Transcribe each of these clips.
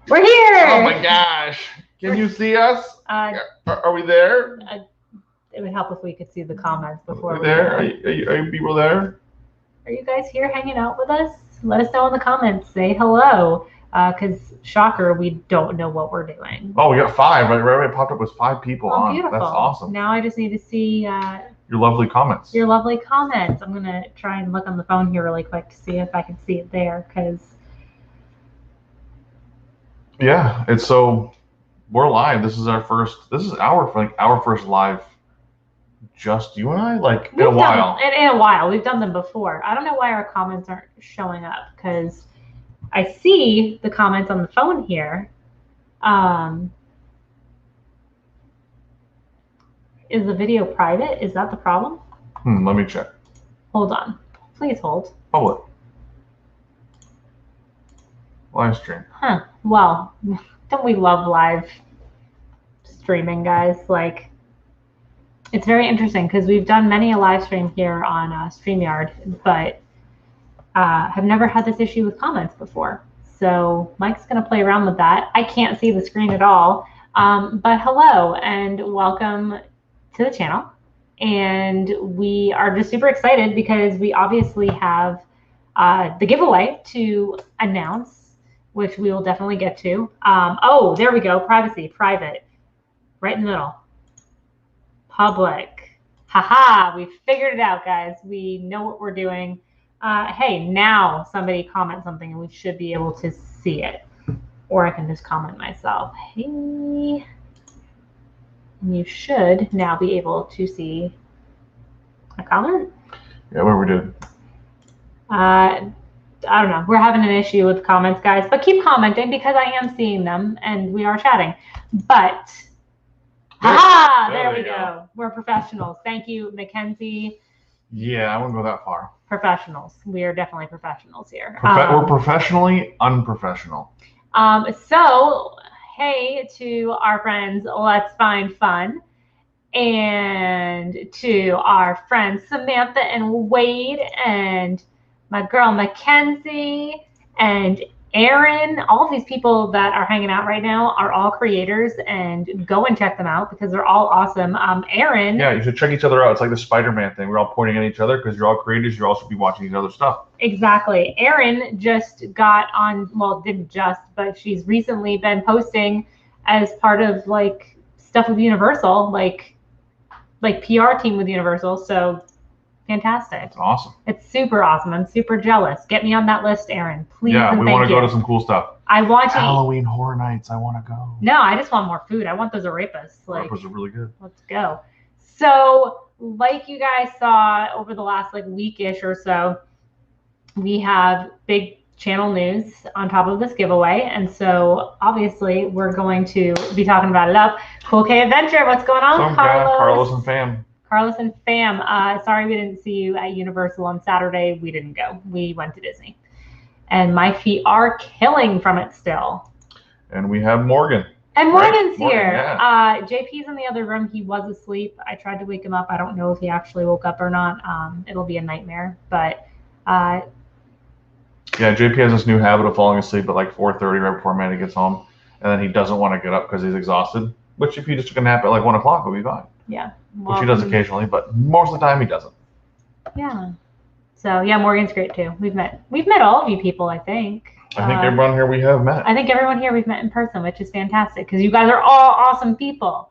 We're here! Oh my gosh. Can you see us? Are we there? It would help if we could see the comments before Are we there? Are you people there? Are you guys here hanging out with us? Let us know in the comments. Say hello. Because, shocker, we don't know what we're doing. Oh, we got 5. Right away it popped up with 5 people on. Beautiful. That's awesome. Now I just need to see your lovely comments. I'm going to try and look on the phone here really quick to see if I can see it there. Because... Yeah, it's so... We're live. This is our first live, just you and I, in a while. In a while. We've done them before. I don't know why our comments aren't showing up, because I see the comments on the phone here. Is the video private? Is that the problem? Let me check. Hold on. Please hold. Public. Live stream. Well, don't we love live streaming, guys? It's very interesting because we've done many a live stream here on StreamYard, but have never had this issue with comments before. So Mike's going to play around with that. I can't see the screen at all, but hello and welcome to the channel. And we are just super excited because we obviously have the giveaway to announce, which we will definitely get to. Oh, there we go. Privacy, private, right in the middle. Public. Haha, we figured it out, guys. We know what we're doing. Hey, now somebody comment something and we should be able to see it. Or I can just comment myself. Hey. You should now be able to see a comment. Yeah, what we did. I don't know. We're having an issue with comments, guys. But keep commenting because I am seeing them and we are chatting. But... Haha! There we go. We're professionals. Thank you, Mackenzie. Yeah, I wouldn't go that far. Professionals. We are definitely professionals here. We're professionally unprofessional. So, hey to our friends, Let's Find Fun, and to our friends Samantha and Wade, and my girl Mackenzie, and Aaron. All of these people that are hanging out right now are all creators, and go and check them out because they're all awesome. Aaron. Yeah, you should check each other out. It's like the Spider-Man thing. We're all pointing at each other because you're all creators. You all should be watching each other's stuff. Exactly. Aaron just got on, well, didn't just, but she's recently been posting as part of stuff with Universal, like PR team with Universal. So fantastic. It's awesome. It's super awesome. I'm super jealous. Get me on that list, Aaron. Please. Yeah, we want to go to some cool stuff. I want to. Halloween Horror Nights. I want to go. No, I just want more food. I want those arepas. Arepas are really good. Let's go. So, like you guys saw over the last week-ish or so, we have big channel news on top of this giveaway. And so, obviously, we're going to be talking about it up. Cool K Adventure, what's going on, Carlos? Carlos and fam. Carlos and fam, sorry we didn't see you at Universal on Saturday. We didn't go. We went to Disney. And my feet are killing from it still. And we have Morgan. And Morgan's here. Yeah. JP's in the other room. He was asleep. I tried to wake him up. I don't know if he actually woke up or not. It'll be a nightmare. But yeah, JP has this new habit of falling asleep at 4:30 right before Amanda gets home. And then he doesn't want to get up because he's exhausted. Which if he just took a nap at 1 o'clock would be fine. Yeah. Which he does occasionally, but most of the time he doesn't. Yeah. So yeah, Morgan's great too. We've met all of you people, I think. I think everyone here we have met. I think everyone here we've met in person, which is fantastic because you guys are all awesome people.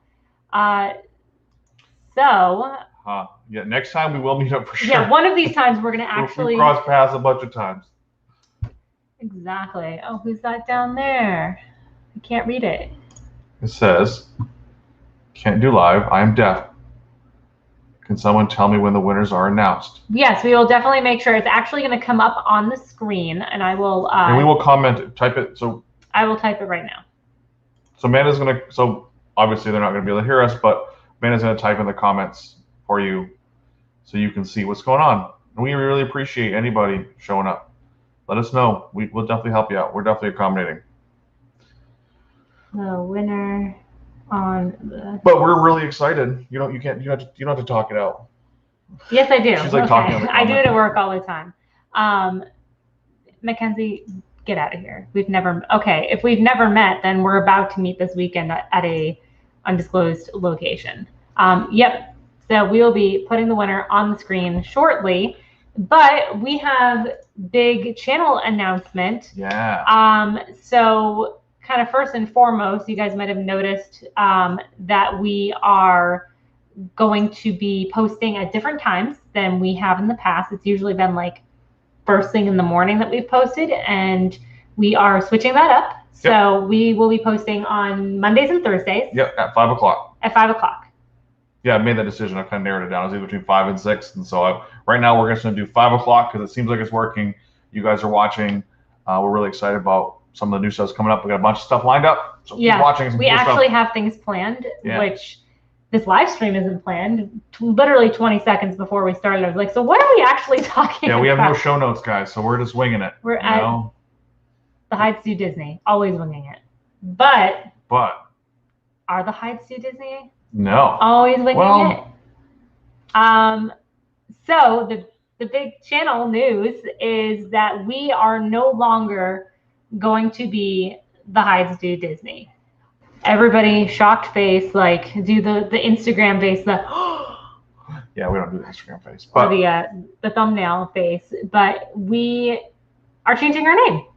Yeah, next time we will meet up for sure. Yeah, one of these times we're gonna actually cross paths a bunch of times. Exactly. Oh, who's that down there? I can't read it. It says, "Can't do live. I am deaf. Can someone tell me when the winners are announced?" Yes, we will definitely make sure it's actually going to come up on the screen, and I will. And we will comment, type it. So I will type it right now. So Amanda's going to. So obviously they're not going to be able to hear us, but Amanda's going to type in the comments for you, so you can see what's going on. And we really appreciate anybody showing up. Let us know. We'll definitely help you out. We're definitely accommodating. The winner. But we're really excited. You don't have to talk it out. Yes, I do. She's talking on the I do it at work all the time. Mackenzie, Get out of here. We've never. Okay, if we've never met, then we're about to meet this weekend at a undisclosed location. Yep. So we will be putting the winner on the screen shortly, but we have big channel announcement. Yeah. So kind of first and foremost, you guys might have noticed that we are going to be posting at different times than we have in the past. It's usually been like first thing in the morning that we've posted, and we are switching that up. Yep. So we will be posting on Mondays and Thursdays. Yep, at 5 o'clock. At 5 o'clock. Yeah, I made that decision. I kind of narrowed it down. I was either between 5 and 6, and so right now we're just going to do 5 o'clock because it seems like it's working. You guys are watching. We're really excited about some of the new stuff coming up. We got a bunch of stuff lined up. So keep watching. We actually have things planned, which this live stream isn't planned. Literally 20 seconds before we started, I was like, so what are we actually talking about? Yeah, we have no show notes, guys, so we're just winging it. We're at the Hides Do Disney, always winging it. But are the Hides Do Disney? No. Always winging it. So the big channel news is that we are no longer going to be the Hides Do Disney. Everybody shocked face, like do the Instagram face, yeah, we don't do the Instagram face, but or the thumbnail face. But we are changing our name.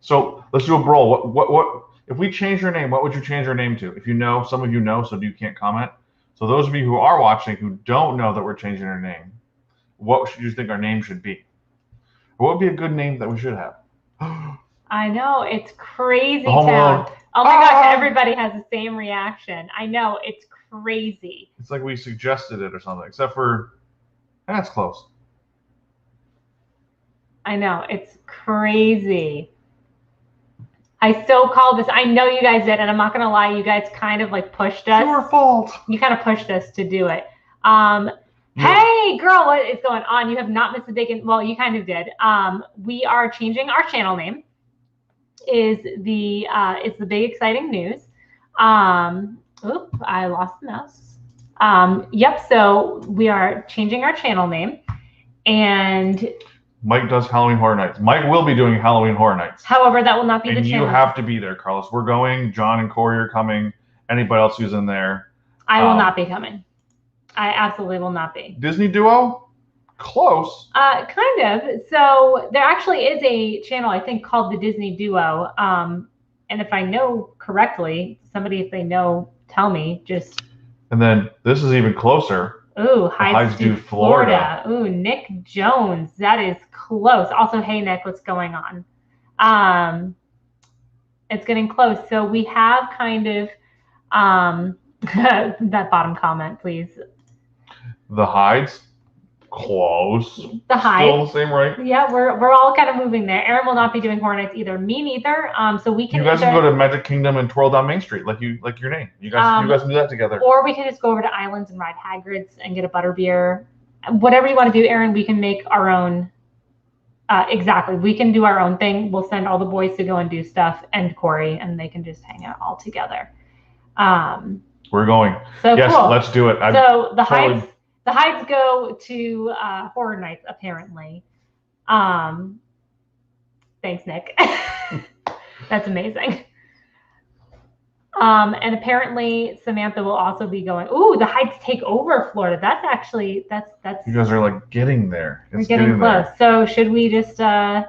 So let's do a brawl. What if we change your name? What would you change your name to? If you know, some of you know, so you can't comment. So those of you who are watching who don't know that we're changing our name, what should you think our name should be? What would be a good name that we should have? I know, it's crazy Home town. Alone. Oh my gosh, everybody has the same reaction. I know, it's crazy. It's like we suggested it or something, except for that's close. I know, it's crazy. I so called this. I know you guys did, and I'm not gonna lie, you guys kind of like pushed us. Your fault. You kind of pushed us to do it. Hey girl, what is going on? You have not missed a big, well, you kind of did. We are changing our channel name. Is the big exciting news. Oop, I lost the mouse. Yep, so we are changing our channel name, and Mike does Halloween Horror Nights. Mike will be doing Halloween Horror Nights. However, that will not be the and channel. you have to be there, Carlos. We're going. John and Corey are coming. Anybody else who's in there. I will not be coming. I absolutely will not be. Disney Duo? Close. Kind of. So there actually is a channel, I think, called the Disney Duo. And if I know correctly, somebody, if they know, tell me. Just. And then this is even closer. Ooh, Hides Do Florida. Ooh, Nick Jones. That is close. Also, hey Nick, what's going on? It's getting close. So we have kind of that bottom comment, please. The Hides. Close. The Hides. Still the same, right? Yeah, we're all kind of moving there. Aaron will not be doing Horror Nights either. Me neither. So we can. You guys can go to Magic Kingdom and twirl down Main Street like your name. You guys can do that together. Or we can just go over to Islands and ride Hagrid's and get a butterbeer. Whatever you want to do, Aaron. We can make our own. Exactly. We can do our own thing. We'll send all the boys to go and do stuff, and Corey, and they can just hang out all together. We're going. So yes, cool. Let's do it. So the Hides. The Hides go to Horror Nights, apparently. Thanks, Nick. That's amazing. And apparently Samantha will also be going. Ooh, the Hides take over Florida. That's actually that's. You guys are like getting there. We're getting close. There. So should we just say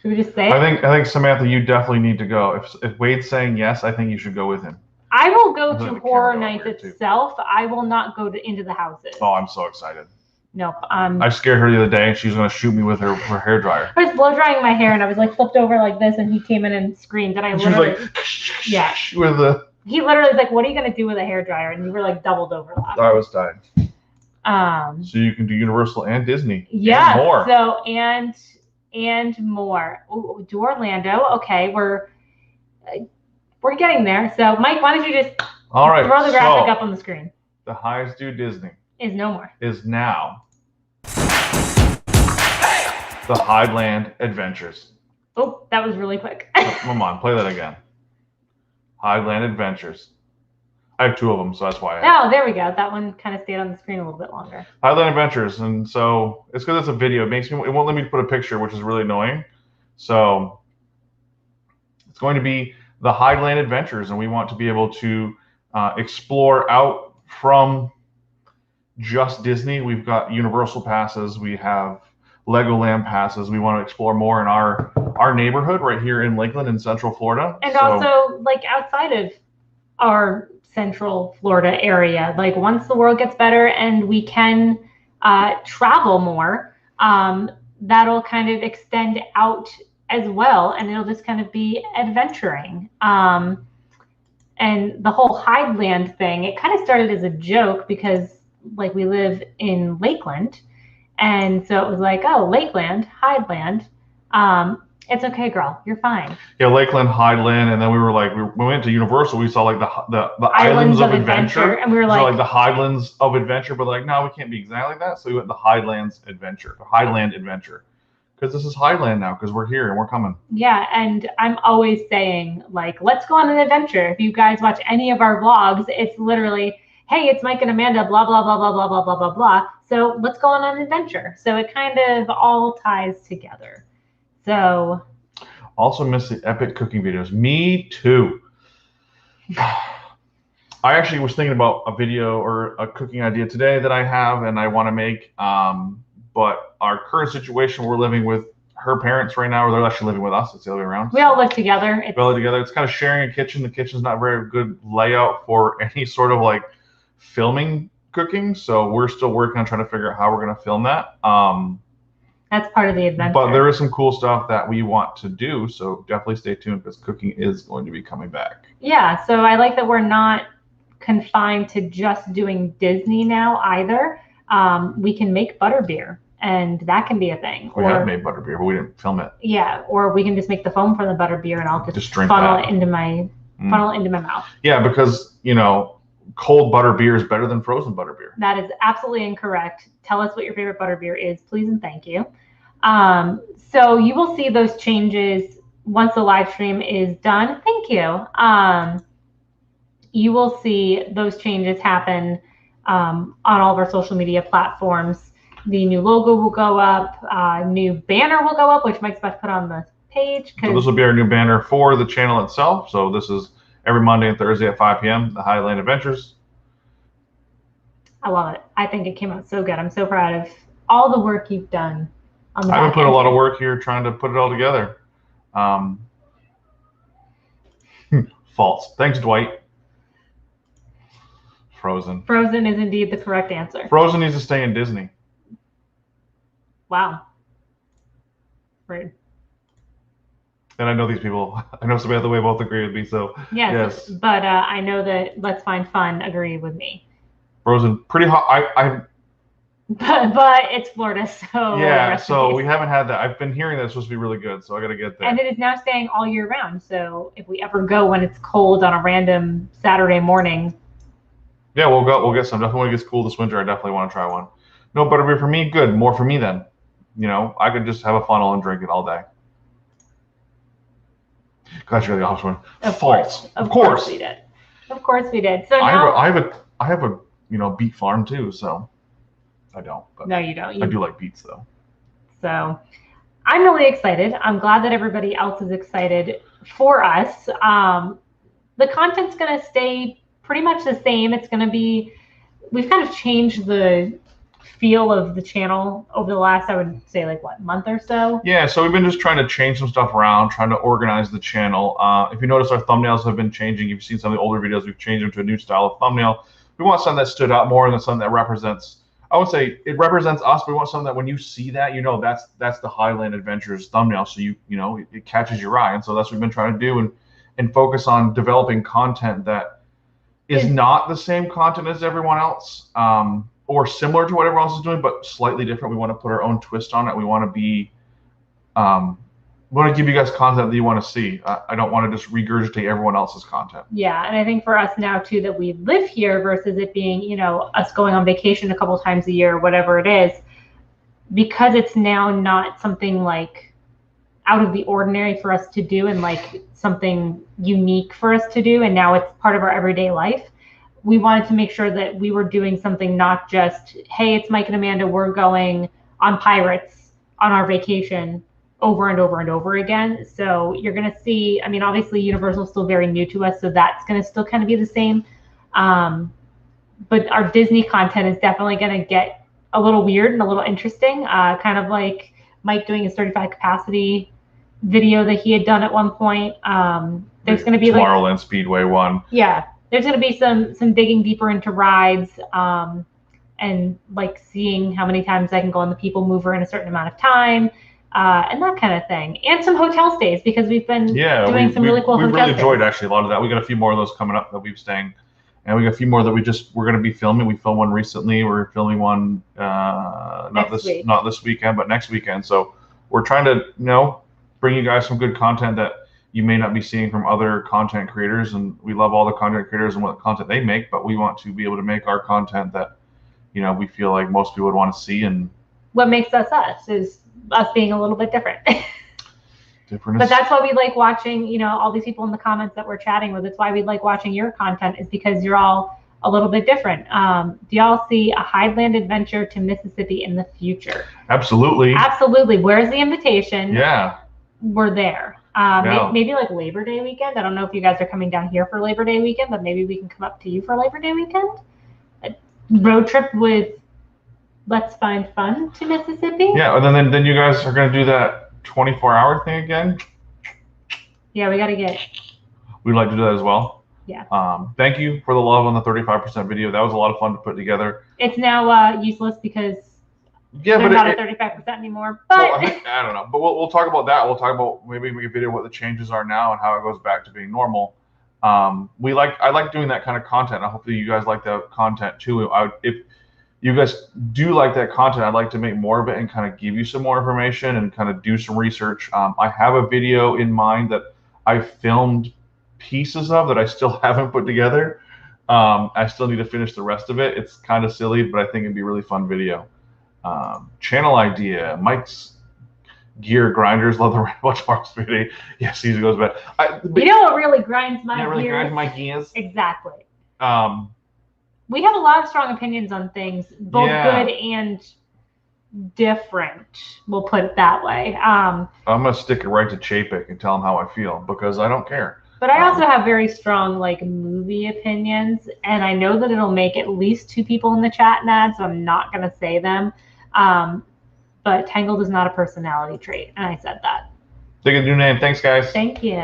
it? I think Samantha, you definitely need to go. If Wade's saying yes, I think you should go with him. I will go to Horror Nights itself. I will not go into the houses. Oh, I'm so excited. Nope. I scared her the other day, and she was going to shoot me with her hair dryer. I was blow drying my hair, and I was like flipped over like this, and he came in and screamed, and she literally, was like, with the. He literally was like, "What are you going to do with a hair dryer?" And you were like doubled over laughing. I was dying. So you can do Universal and Disney. Yeah. And more. So and more. Ooh, do Orlando. Okay, we're getting there. So Mike, why don't you just throw the graphic up on the screen? The Hides Do Disney is no more. Is now the Hideland Adventures. Oh, that was really quick. Come on, play that again. Hideland Adventures. I have two of them, so that's why. Oh, there we go. That one kind of stayed on the screen a little bit longer. Hideland Adventures, and so it's because it's a video. It won't let me put a picture, which is really annoying. So it's going to be the Highland Adventures, and we want to be able to explore out from just Disney. We've got Universal passes, we have Legoland passes. We want to explore more in our neighborhood right here in Lakeland in Central Florida. And also like outside of our Central Florida area. Like once the world gets better and we can travel more, that'll kind of extend out as well, and it'll just kind of be adventuring. And the whole Highland thing, it kind of started as a joke because like we live in Lakeland, and so it was like, oh, Lakeland, Highland. It's okay, girl. You're fine. Yeah, Lakeland, Highland, and then we were like, we went to Universal. We saw like the Islands of Adventure, and we were like the Highlands of Adventure, but like, no, we can't be exactly like that. So we went the Highlands Adventure, the Highland Adventure, because this is Highland now, because we're here and we're coming. Yeah, and I'm always saying like, let's go on an adventure. If you guys watch any of our vlogs, it's literally, hey, it's Mike and Amanda, blah blah blah blah blah blah blah blah blah. So let's go on an adventure. So it kind of all ties together. So also miss the epic cooking videos. Me too. I actually was thinking about a video or a cooking idea today that I have and I want to make. But our current situation, we're living with her parents right now, or they're actually living with us. It's the other way around. We all live together. We all live together. It's kind of sharing a kitchen. The kitchen's not very good layout for any sort of like filming cooking. So we're still working on trying to figure out how we're going to film that. That's part of the adventure. But there is some cool stuff that we want to do. So definitely stay tuned because cooking is going to be coming back. Yeah. So I like that we're not confined to just doing Disney now either. We can make butterbeer, and that can be a thing. We have made butterbeer, but we didn't film it. Yeah. Or we can just make the foam from the butterbeer, and I'll just drink funnel that. it into my mouth. Yeah, because cold butterbeer is better than frozen butterbeer. That is absolutely incorrect. Tell us what your favorite butterbeer is, please and thank you. So you will see those changes once the live stream is done. Thank you. You will see those changes happen on all of our social media platforms. The new logo will go up. New banner will go up, which Mike's about to put on the page. So this will be our new banner for the channel itself. So this is every Monday and Thursday at 5 p.m., the Highland Adventures. I love it. I think it came out so good. I'm so proud of all the work you've done on the back I've been putting end. a lot of work here trying to put it all together. False. Thanks, Dwight. Frozen. Frozen is indeed the correct answer. Frozen needs to stay in Disney. Wow. Rude. And I know these people. I know Samantha Way both agree with me. So yes. But I know that Let's Find Fun agree with me. Frozen, pretty hot. But it's Florida, so yeah. So we haven't had that. I've been hearing that it's supposed to be really good, so I got to get there. And it is now staying all year round. So if we ever go when it's cold on a random Saturday morning, yeah, we'll go. We'll get some. Definitely when it gets cool this winter, I definitely want to try one. No butterbeer for me. Good. More for me then. I could just have a funnel and drink it all day. Glad you got the option one. False. Of course we did. Of course we did. So now I have a beet farm too. So I don't. But no, you don't. I do like beets though. So I'm really excited. I'm glad that everybody else is excited for us. The content's going to stay pretty much the same. It's going to be, we've kind of changed the feel of the channel over the last, I would say, month or so? Yeah, so we've been just trying to change some stuff around, trying to organize the channel. If you notice, our thumbnails have been changing. You've seen some of the older videos. We've changed them to a new style of thumbnail. We want something that stood out more and something that represents, I would say it represents us, but we want something that when you see that, that's the Highland Adventures thumbnail. So it catches your eye. And so that's what we've been trying to do and focus on developing content that is not the same content as everyone else. Or similar to what everyone else is doing, but slightly different. We want to put our own twist on it. We want to be, we want to give you guys content that you want to see. I don't want to just regurgitate everyone else's content. Yeah, and I think for us now too that we live here versus it being, us going on vacation a couple times a year, whatever it is, because it's now not something like out of the ordinary for us to do and something unique for us to do, and now it's part of our everyday life. We wanted to make sure that we were doing something not just, hey, it's Mike and Amanda, we're going on Pirates on our vacation over and over and over again. So you're going to see, I mean, obviously Universal is still very new to us, so that's going to still kind of be the same. But our Disney content is definitely going to get a little weird and a little interesting, kind of like Mike doing his 35 capacity video that he had done at one point. There's going to be Tomorrowland Speedway one. Yeah, there's going to be some digging deeper into rides, and like seeing how many times I can go on the People Mover in a certain amount of time, and that kind of thing, and some hotel stays because we've been doing some really cool hotel stays. We really enjoyed actually a lot of that. We got a few more of those coming up that we've staying. And we got a few more that we're going to be filming. We filmed one recently. We're filming one not this weekend, but next weekend. So we're trying to bring you guys some good content that you may not be seeing from other content creators. And we love all the content creators and what content they make, but we want to be able to make our content that we feel like most people would want to see. And what makes us is us being a little bit different. But that's why we like watching, all these people in the comments that we're chatting with. It's why we like watching your content, is because you're all a little bit different. Do y'all see a Highland adventure to Mississippi in the future? Absolutely. Absolutely. Where's the invitation? Yeah. We're there. Maybe like Labor Day weekend. I don't know if you guys are coming down here for Labor Day weekend, but maybe we can come up to you for Labor Day weekend. A road trip with Let's Find Fun to Mississippi. Yeah, and then you guys are going to do that 24-hour thing again. Yeah, we got to get. We'd like to do that as well. Yeah. Thank you for the love on the 35% video. That was a lot of fun to put together. It's now useless because they're not at 35% anymore. But well, I don't know. But we'll talk about that. We'll talk about maybe make a video what the changes are now and how it goes back to being normal. I like doing that kind of content. I hope that you guys like that content too. If you guys do like that content, I'd like to make more of it and kind of give you some more information and kind of do some research. I have a video in mind that I filmed pieces of that I still haven't put together. I still need to finish the rest of it. It's kind of silly, but I think it'd be a really fun video. Channel idea, Mike's gear grinders, love the Rainbow Sparks video. Yes, he goes back. You know what really grinds my gears? Really grinds my gears? Exactly. We have a lot of strong opinions on things, both good and different. We'll put it that way. I'm gonna stick it right to Chapek and tell him how I feel because I don't care. But I also have very strong movie opinions, and I know that it'll make at least 2 people in the chat mad, so I'm not gonna say them. But Tangled is not a personality trait, and I said that. Take a new name. Thanks, guys. Thank you.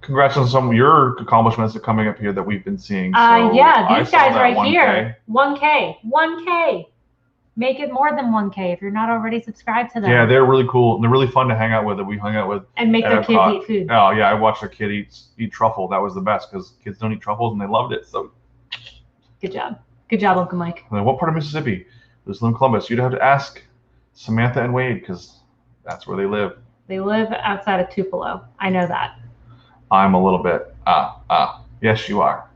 Congrats on some of your accomplishments that are coming up here that we've been seeing. Yeah, these guys right 1K. Here. 1K. Make it more than 1K if you're not already subscribed to them. Yeah, they're really cool. They're really fun to hang out with. That we hung out with. And make their kids eat food. Oh yeah, I watched their kid eat truffle. That was the best because kids don't eat truffles and they loved it. So. Good job. Good job, Uncle Mike. And then what part of Mississippi? There's in Columbus. You'd have to ask Samantha and Wade because that's where they live. They live outside of Tupelo. I know that. I'm a little bit. Yes, you are.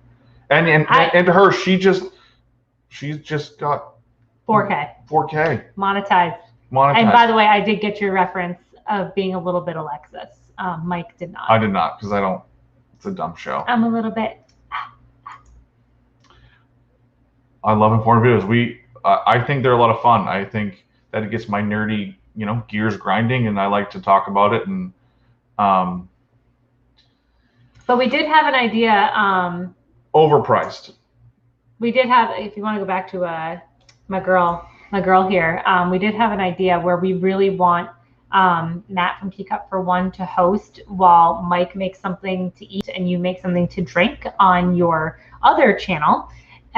And to her, she's just got 4K. 4K. Monetized. And by the way, I did get your reference of being a little bit Alexis. Mike did not. I did not because I don't. It's a dumb show. I'm a little bit. I love informative videos. I think they're a lot of fun. I think that it gets my nerdy, gears grinding, and I like to talk about it. And but we did have an idea. Overpriced. We did have. If you want to go back to my girl here, we did have an idea where we really want Matt from Teacup for One to host while Mike makes something to eat and you make something to drink on your other channel.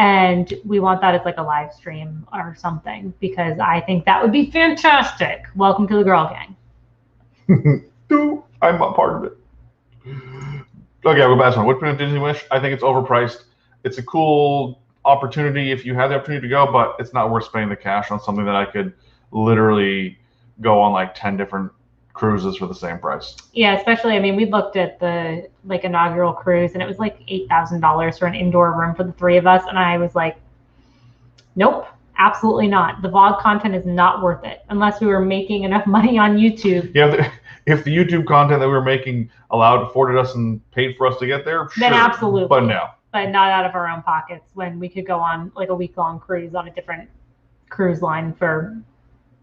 And we want that as like a live stream or something because I think that would be fantastic. Welcome to the Girl Gang. No, I'm not part of it. Okay, I'll go back to one. What's been a Disney wish? I think it's overpriced. It's a cool opportunity if you have the opportunity to go, but it's not worth spending the cash on something that I could literally go on like 10 different cruises for the same price. Yeah, especially, we looked at the inaugural cruise and it was like $8,000 for an indoor room for the 3 of us. And I was like, nope, absolutely not. The vlog content is not worth it unless we were making enough money on YouTube. Yeah, if the YouTube content that we were making afforded us and paid for us to get there, then sure. Absolutely. But no. But not out of our own pockets when we could go on like a week-long cruise on a different cruise line for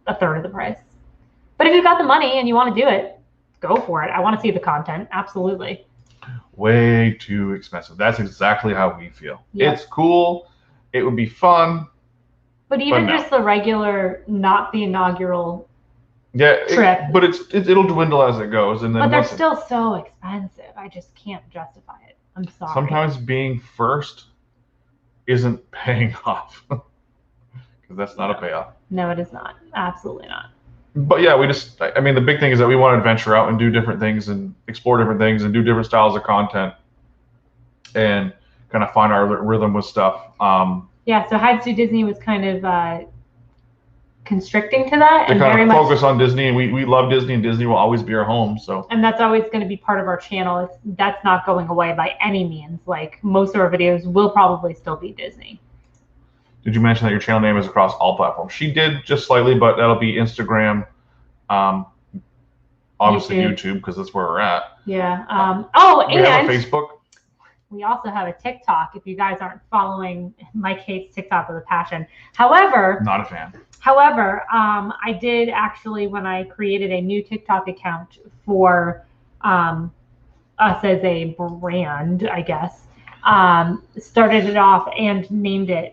a third of the price. But if you've got the money and you want to do it, go for it. I want to see the content. Absolutely. Way too expensive. That's exactly how we feel. Yep. It's cool. It would be fun. But even no. just the regular, not the inaugural Yeah, trip. But it'll dwindle as it goes, and then. But they're still so expensive. I just can't justify it. I'm sorry. Sometimes being first isn't paying off, because that's not a payoff. No, it is not. Absolutely not. But yeah, I mean, the big thing is that we want to venture out and do different things and explore different things and do different styles of content and kind of find our rhythm with stuff. Yeah, so Hides to Disney was kind of constricting to that. And kind of focus on Disney, and we love Disney, and Disney will always be our home. So. And that's always going to be part of our channel. That's not going away by any means. Like, most of our videos will probably still be Disney. Did you mention that your channel name is across all platforms? She did, just slightly, but that'll be Instagram, obviously YouTube, because that's where we're at. Yeah. And we have a Facebook. We also have a TikTok. If you guys aren't following Mike hates TikTok with a passion. However, not a fan. However, I did actually, when I created a new TikTok account for us as a brand, I guess, started it off and named it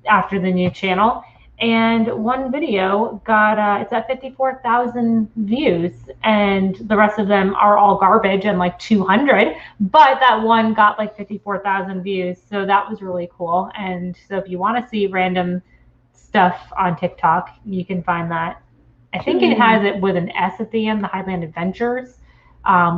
after the new channel. And one video got, it's at 54,000 views, and the rest of them are all garbage and like 200. But that one got like 54,000 views. So that was really cool. And so if you want to see random stuff on TikTok, you can find that. I think it has it with an S at the end, the Highland Adventures,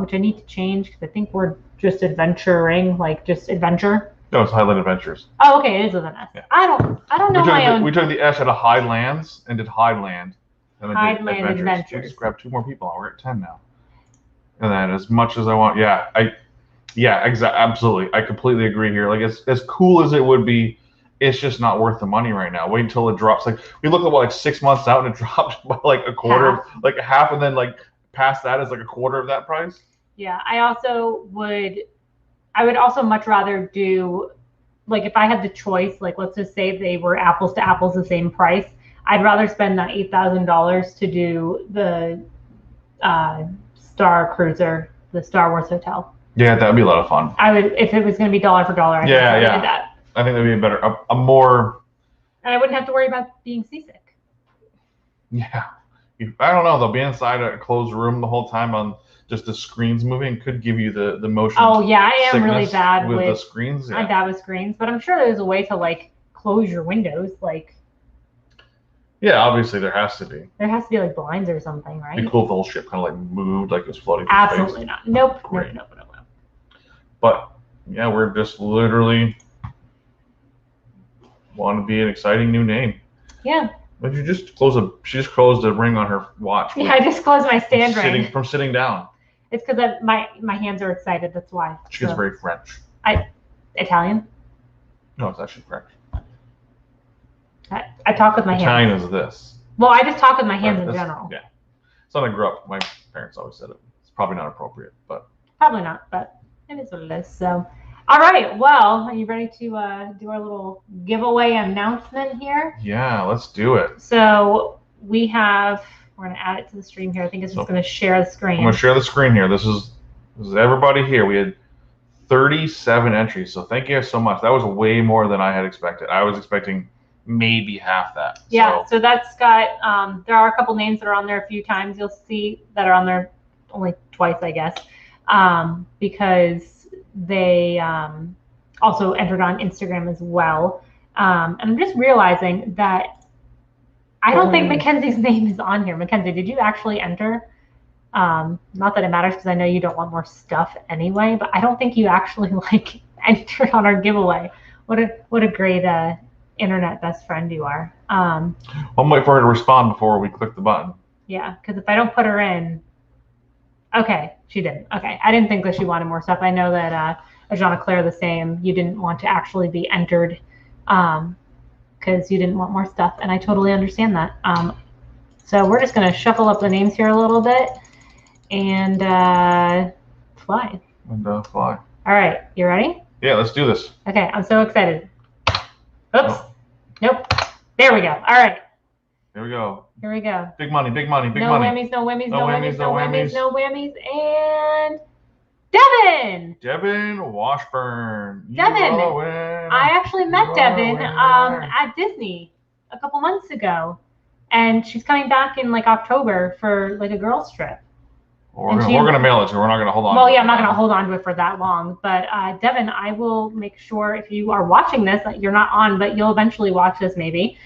which I need to change because I think we're just adventuring, like just adventure. No, it's Highland Adventures. Oh, okay, it is with an S. Yeah. I don't know my own. We took the S out of Highlands and did Highland. And then Highland did Adventures. We just grabbed 2 more people. We're at 10 now. And then as much as I want, absolutely. I completely agree here. Like, as cool as it would be, it's just not worth the money right now. Wait until it drops. Like, we look at like 6 months out and it dropped by like a quarter, like half, and then like past that is like a quarter of that price. Yeah, I would also much rather do, like, if I had the choice, like, let's just say they were apples to apples the same price, I'd rather spend that $8,000 to do the Star Cruiser, the Star Wars Hotel. Yeah, that would be a lot of fun. I would, if it was going to be dollar for dollar, I'd do that. I think that would be a more... And I wouldn't have to worry about being seasick. Yeah. I don't know, though. Being inside a closed room the whole time on just the screens moving could give you the motion. Oh, yeah, I am really bad with the screens. Yeah. I'm bad with screens, but I'm sure there's a way to, like, close your windows, like... Yeah, obviously there has to be. There has to be, like, blinds or something, right? It'd be cool if the whole ship kind of, like, moved like it was floating through Absolutely space. not. Nope. Great. Nope. But, yeah, we're just literally want to be an exciting new name. Yeah. But she just closed a ring on her watch. Yeah, I just closed my stand ring. From sitting down. It's because my hands are excited. That's why. She gets very French. Italian? No, it's actually French. I talk with my hands. Italian is this. Well, I just talk with my hands in general. Yeah. So when I grew up, my parents always said it. It's probably not appropriate, but. Probably not, but it is what it is. So, all right. Well, are you ready to do our little giveaway announcement here? Yeah, let's do it. So we're going to add it to the stream here. I think it's just going to share the screen. I'm going to share the screen here. This is everybody here. We had 37 entries. So thank you guys so much. That was way more than I had expected. I was expecting maybe half that. Yeah. So that's got, there are a couple names that are on there a few times. You'll see that are on there only twice, I guess, because they also entered on Instagram as well. And I'm just realizing that I don't think Mackenzie's name is on here. Mackenzie, did you actually enter? Not that it matters because I know you don't want more stuff anyway, but I don't think you actually like entered on our giveaway. What a great internet best friend you are. I'll wait for her to respond before we click the button. Yeah, because if I don't put her in, okay, she didn't. Okay, I didn't think that she wanted more stuff. I know that Ajana Claire the same. You didn't want to actually be entered because you didn't want more stuff, and I totally understand that. So we're just going to shuffle up the names here a little bit and fly. Fly. All right, you ready? Yeah, let's do this. Okay, I'm so excited. Oops. Nope. There we go. All right. Here we go. Here we go. Big money, big money, big no money. Whammies, no whammies, No no whammies, whammies, no no whammies, whammies. no whammies, and Devin! Devin Washburn. Devin, I actually met Devin winner. at Disney a couple months ago. And she's coming back in like October for like a girls trip. We're gonna mail it to her. We're not gonna hold on. Well, yeah, I'm not gonna hold on to it for that long. But Devin, I will make sure if you are watching this, you're not on, but you'll eventually watch this maybe.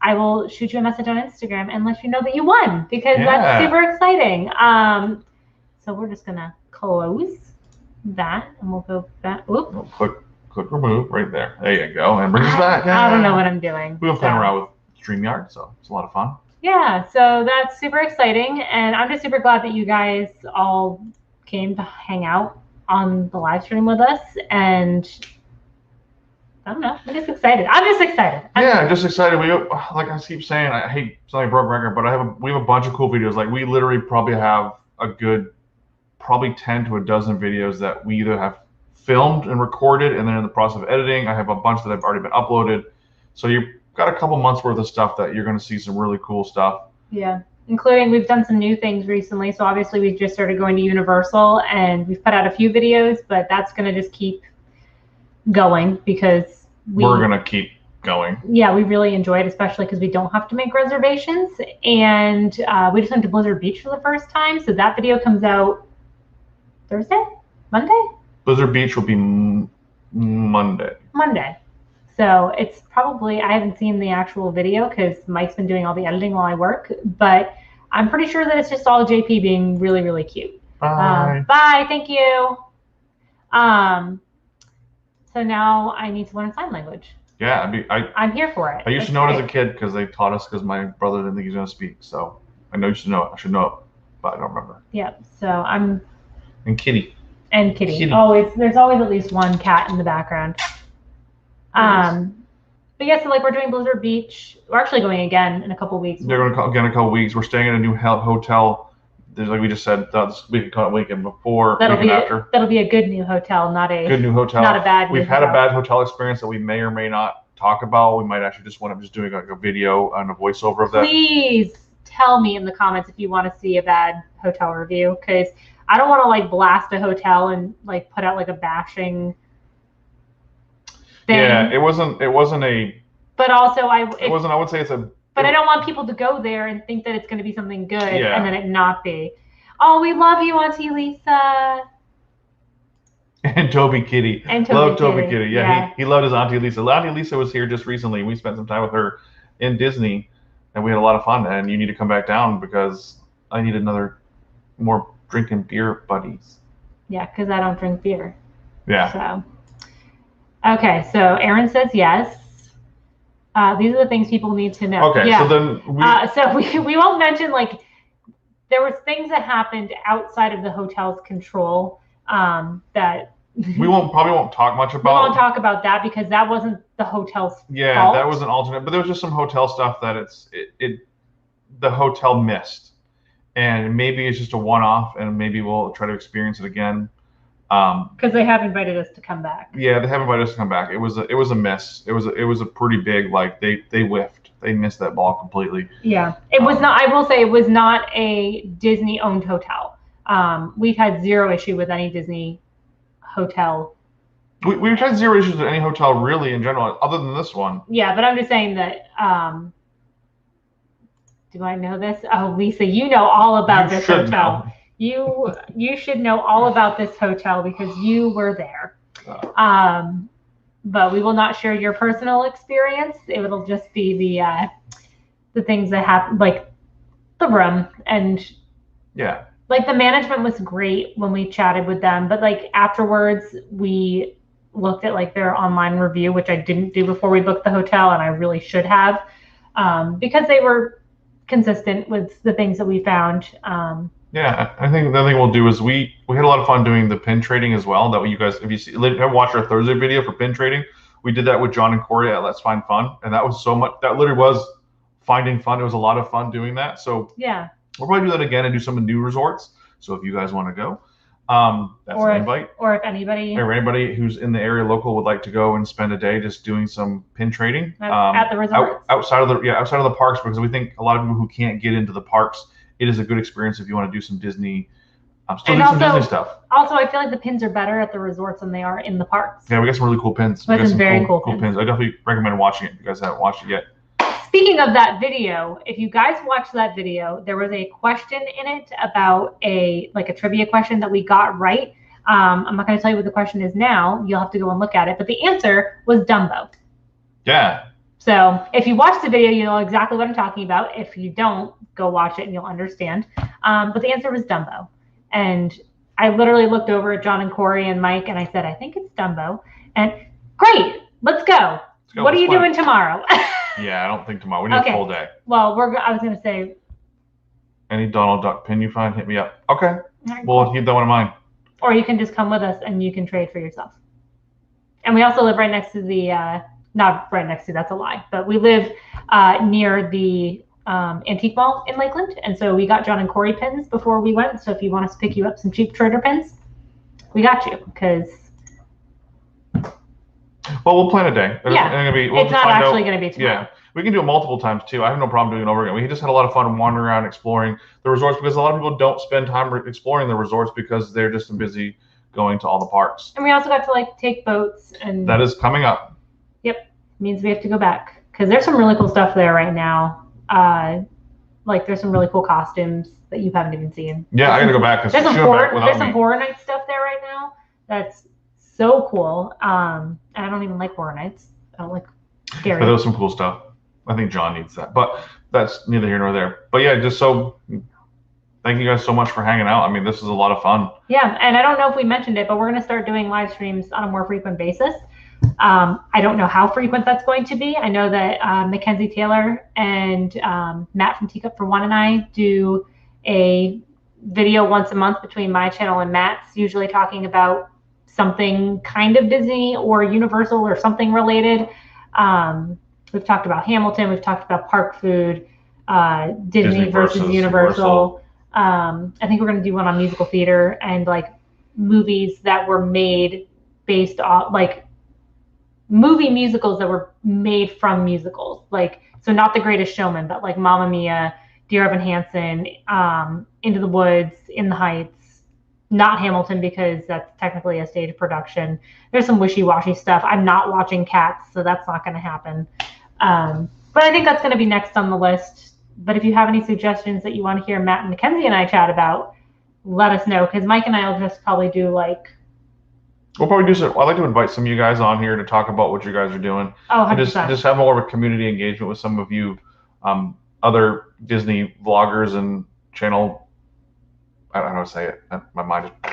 I will shoot you a message on Instagram and let you know that you won because that's super exciting. So we're just gonna close that and we'll go back. Oop. Click remove right there. There you go. And bring us back. I don't know what I'm doing. We've been playing around with StreamYard, so it's a lot of fun. Yeah, so that's super exciting, and I'm just super glad that you guys all came to hang out on the live stream with us, and I don't know, I'm just excited. I'm just excited. We, like I keep saying, I hate something broke record, but we have a bunch of cool videos. Like we literally probably have a good, probably 10 to a dozen videos that we either have filmed and recorded, and then in the process of editing. I have a bunch that have already been uploaded. So you've got a couple months worth of stuff that you're going to see some really cool stuff. Yeah, including we've done some new things recently. So obviously we've just started going to Universal, and we've put out a few videos, but that's going to just keep going because we're going to keep going. Yeah, we really enjoy it, especially because we don't have to make reservations. And we just went to Blizzard Beach for the first time. So that video comes out Thursday? Monday? Blizzard Beach will be Monday. So it's probably, I haven't seen the actual video because Mike's been doing all the editing while I work, but I'm pretty sure that it's just all JP being really, really cute. Bye. Bye, thank you. So now I need to learn sign language. Yeah, I'm here for it. I used to know it as a kid because they taught us because my brother didn't think he was going to speak. So I know you should know it. I should know it, but I don't remember. Yep, so I'm... And Kitty. Kitty. Always, there's always at least one cat in the background. But yeah, so like we're doing Blizzard Beach. We're actually going again in a couple weeks. They're going to again in a couple weeks. We're staying in a new hotel. There's, like we just said, this weekend before, weekend after. That'll be a good new hotel, not a good new hotel. Not a bad. We've had a bad hotel experience that we may or may not talk about. We might actually just want to doing like a video and a voiceover of that. Please tell me in the comments if you want to see a bad hotel review, because I don't want to like blast a hotel and like put out like a bashing thing. Yeah, it wasn't a. But also I would say it's a. But I don't want people to go there and think that it's going to be something good and then it not be. Oh, we love you, Auntie Lisa. And Toby Kitty. Love Toby Kitty. Yeah. He loved his Auntie Lisa. Auntie Lisa was here just recently. We spent some time with her in Disney, and we had a lot of fun. And you need to come back down because I need more drinking beer buddies. Yeah, because I don't drink beer. Yeah. So. Okay, so Aaron says yes. These are the things people need to know. Okay, yeah. So then we won't mention like there was things that happened outside of the hotel's control that we probably won't talk much about. We won't talk about that because that wasn't the hotel's fault. That was an alternate, but there was just some hotel stuff that the hotel missed, and maybe it's just a one-off, and maybe we'll try to experience it again. Because they have invited us to come back. Yeah, they have invited us to come back. It was a miss. It was a pretty big, like they whiffed. They missed that ball completely. Yeah, it was not. I will say it was not a Disney owned hotel. We've had zero issue with any Disney hotel. We've had zero issues with any hotel really in general, other than this one. Yeah, but I'm just saying that. Do I know this? Oh, Lisa, you know all about this hotel. Know. You should know all about this hotel because you were there. But we will not share your personal experience. It will just be the things that happen, like the room and like the management was great when we chatted with them, but like afterwards we looked at like their online review, which I didn't do before we booked the hotel, and I really should have because they were consistent with the things that we found. Yeah, I think the other thing we'll do is we had a lot of fun doing the pin trading as well. That you guys, if you watch our Thursday video for pin trading, we did that with John and Corey at Let's Find Fun, and that was so much. That literally was finding fun. It was a lot of fun doing that. So yeah, we'll probably do that again and do some new resorts. So if you guys want to go, That's Or an if, invite. or if anybody Or anybody who's in the area local would like to go and spend a day just doing some pin trading at the resorts. outside of the parks, because we think a lot of people who can't get into the parks, it is a good experience if you want to do some Disney, some Disney stuff. Also, I feel like the pins are better at the resorts than they are in the parks. Yeah, we got some really cool pins. We got some very cool pins. I definitely recommend watching it if you guys haven't watched it yet. Speaking of that video, if you guys watched that video, there was a question in it about a trivia question that we got right. I'm not going to tell you what the question is now. You'll have to go and look at it. But the answer was Dumbo. Yeah. So if you watch the video, you know exactly what I'm talking about. If you don't, go watch it and you'll understand. But the answer was Dumbo. And I literally looked over at John and Corey and Mike, and I said, I think it's Dumbo. And great, let's go. What are you doing tomorrow? Yeah, I don't think tomorrow. We need a full day. Well, I was going to say. Any Donald Duck pin you find, hit me up. Okay. Well, keep that one in mind. Or you can just come with us and you can trade for yourself. And we also live right next to the, not right next to, that's a lie, but we live near the Antique Mall in Lakeland. And so we got John and Corey pins before we went. So if you want us to pick you up some cheap trader pins, we got you. Because. Well, we'll plan a day. It's not actually going to be tomorrow. Yeah. We can do it multiple times too. I have no problem doing it over again. We just had a lot of fun wandering around exploring the resorts, because a lot of people don't spend time exploring the resorts because they're just busy going to all the parks. And we also got to take boats, and that is coming up. Yep, means we have to go back because there's some really cool stuff there right now. There's some really cool costumes that you haven't even seen. Yeah, I gotta go back. There's some Horror Nights stuff there right now. That's so cool. And I don't even like Horror Nights. I don't like scary. But there was some cool stuff. I think John needs that, but that's neither here nor there. But yeah, just so thank you guys so much for hanging out. I mean, this is a lot of fun. Yeah, and I don't know if we mentioned it, but we're going to start doing live streams on a more frequent basis. I don't know how frequent that's going to be. I know that Mackenzie Taylor and Matt from Teacup for One and I do a video once a month between my channel and Matt's, usually talking about something kind of Disney or Universal or something related. We've talked about Hamilton. We've talked about park food, Disney versus Universal. I think we're going to do one on musical theater and movies that were made based off movie musicals that were made from musicals. So not The Greatest Showman, but Mamma Mia, Dear Evan Hansen, Into the Woods, In the Heights. Not Hamilton because that's technically a stage production. There's some wishy-washy stuff. I'm not watching Cats, so that's not going to happen. But I think that's going to be next on the list. But if you have any suggestions that you want to hear Matt and Mackenzie and I chat about, let us know, because Mike and I will just probably do We'll probably do some. I'd like to invite some of you guys on here to talk about what you guys are doing. Oh, 100%. And just have more of a community engagement with some of you other Disney vloggers and channel. I don't know how to say it. My mind is.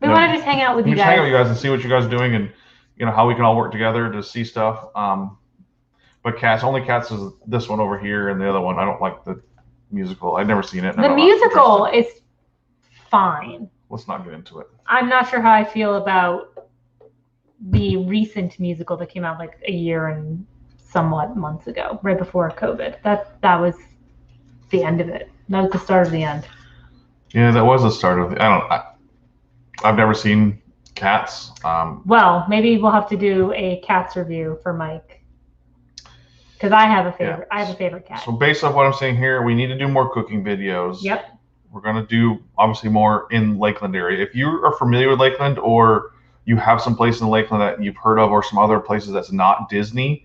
We want to just hang out with you guys. Just hang out with you guys and see what you guys are doing, and how we can all work together to see stuff. But Cats is this one over here, and the other one I don't like the musical. I've never seen it. The musical is fine. Let's not get into it. I'm not sure how I feel about the recent musical that came out a year and somewhat months ago, right before COVID. That was the end of it. That was the start of the end. Yeah, that was the start of the. I've never seen Cats. Well, maybe we'll have to do a Cats review for Mike. Because I have a favorite. Yeah. I have a favorite cat. So based off what I'm saying here, we need to do more cooking videos. Yep. We're going to do obviously more in Lakeland area. If you are familiar with Lakeland, or you have some place in Lakeland that you've heard of, or some other places that's not Disney,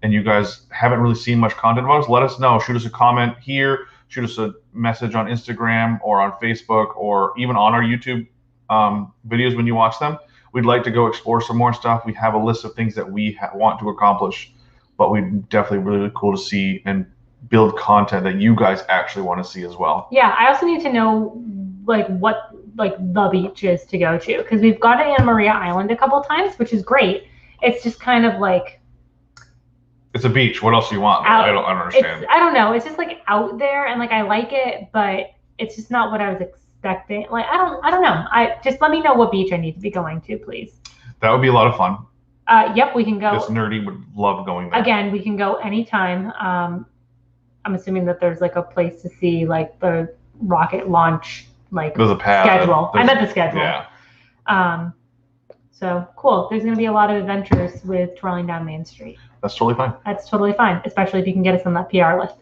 and you guys haven't really seen much content about us, let us know. Shoot us a comment here. Shoot us a message on Instagram or on Facebook, or even on our YouTube videos when you watch them. We'd like to go explore some more stuff. We have a list of things that we want to accomplish, but we definitely really cool to see and build content that you guys actually want to see as well. Yeah, I also need to know what the beach is to go to, because we've gone to Anna Maria Island a couple of times, which is great. It's just kind of it's a beach. What else do you want? I don't understand. I don't know. It's just out there, and I like it, but it's just not what I was expecting. I don't know. Just let me know what beach I need to be going to, please. That would be a lot of fun. Yep, we can go. This nerdy would love going there. Again, we can go anytime. I'm assuming that there's a place to see the rocket launch like There's a pad. schedule. I meant the schedule. Yeah. So cool. There's going to be a lot of adventures with Twirling Down Main Street. That's totally fine. That's totally fine, especially if you can get us on that PR list.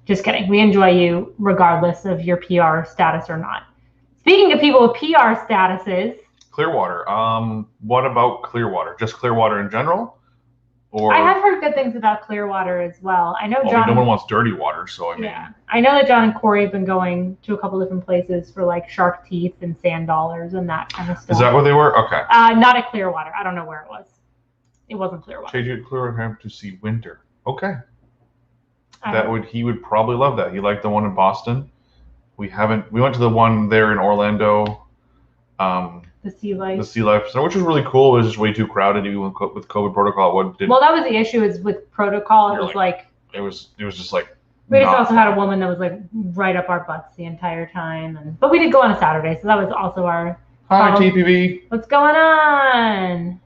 Just kidding. We enjoy you regardless of your PR status or not. Speaking of people with PR statuses. Clearwater. What about Clearwater? Just Clearwater in general? Or I have heard good things about Clearwater as well. I know John. No one wants dirty water, so I mean. Yeah, I know that John and Corey have been going to a couple different places for like shark teeth and sand dollars and that kind of stuff. Is that where they were? Okay. Not at Clearwater. I don't know where it was. It wasn't Clearwater. Change it to Clearwater to see winter. Okay. He would probably love that. He liked the one in Boston. We went to the one there in Orlando. The Sea Life. The Sea Life Center, which was really cool. It was just way too crowded, even with COVID protocol. Well, that was the issue. Is with protocol, it was like it was just like. We just also had a woman that was like right up our butts the entire time, but we did go on a Saturday, so that was also our. Hi, TPV. What's going on?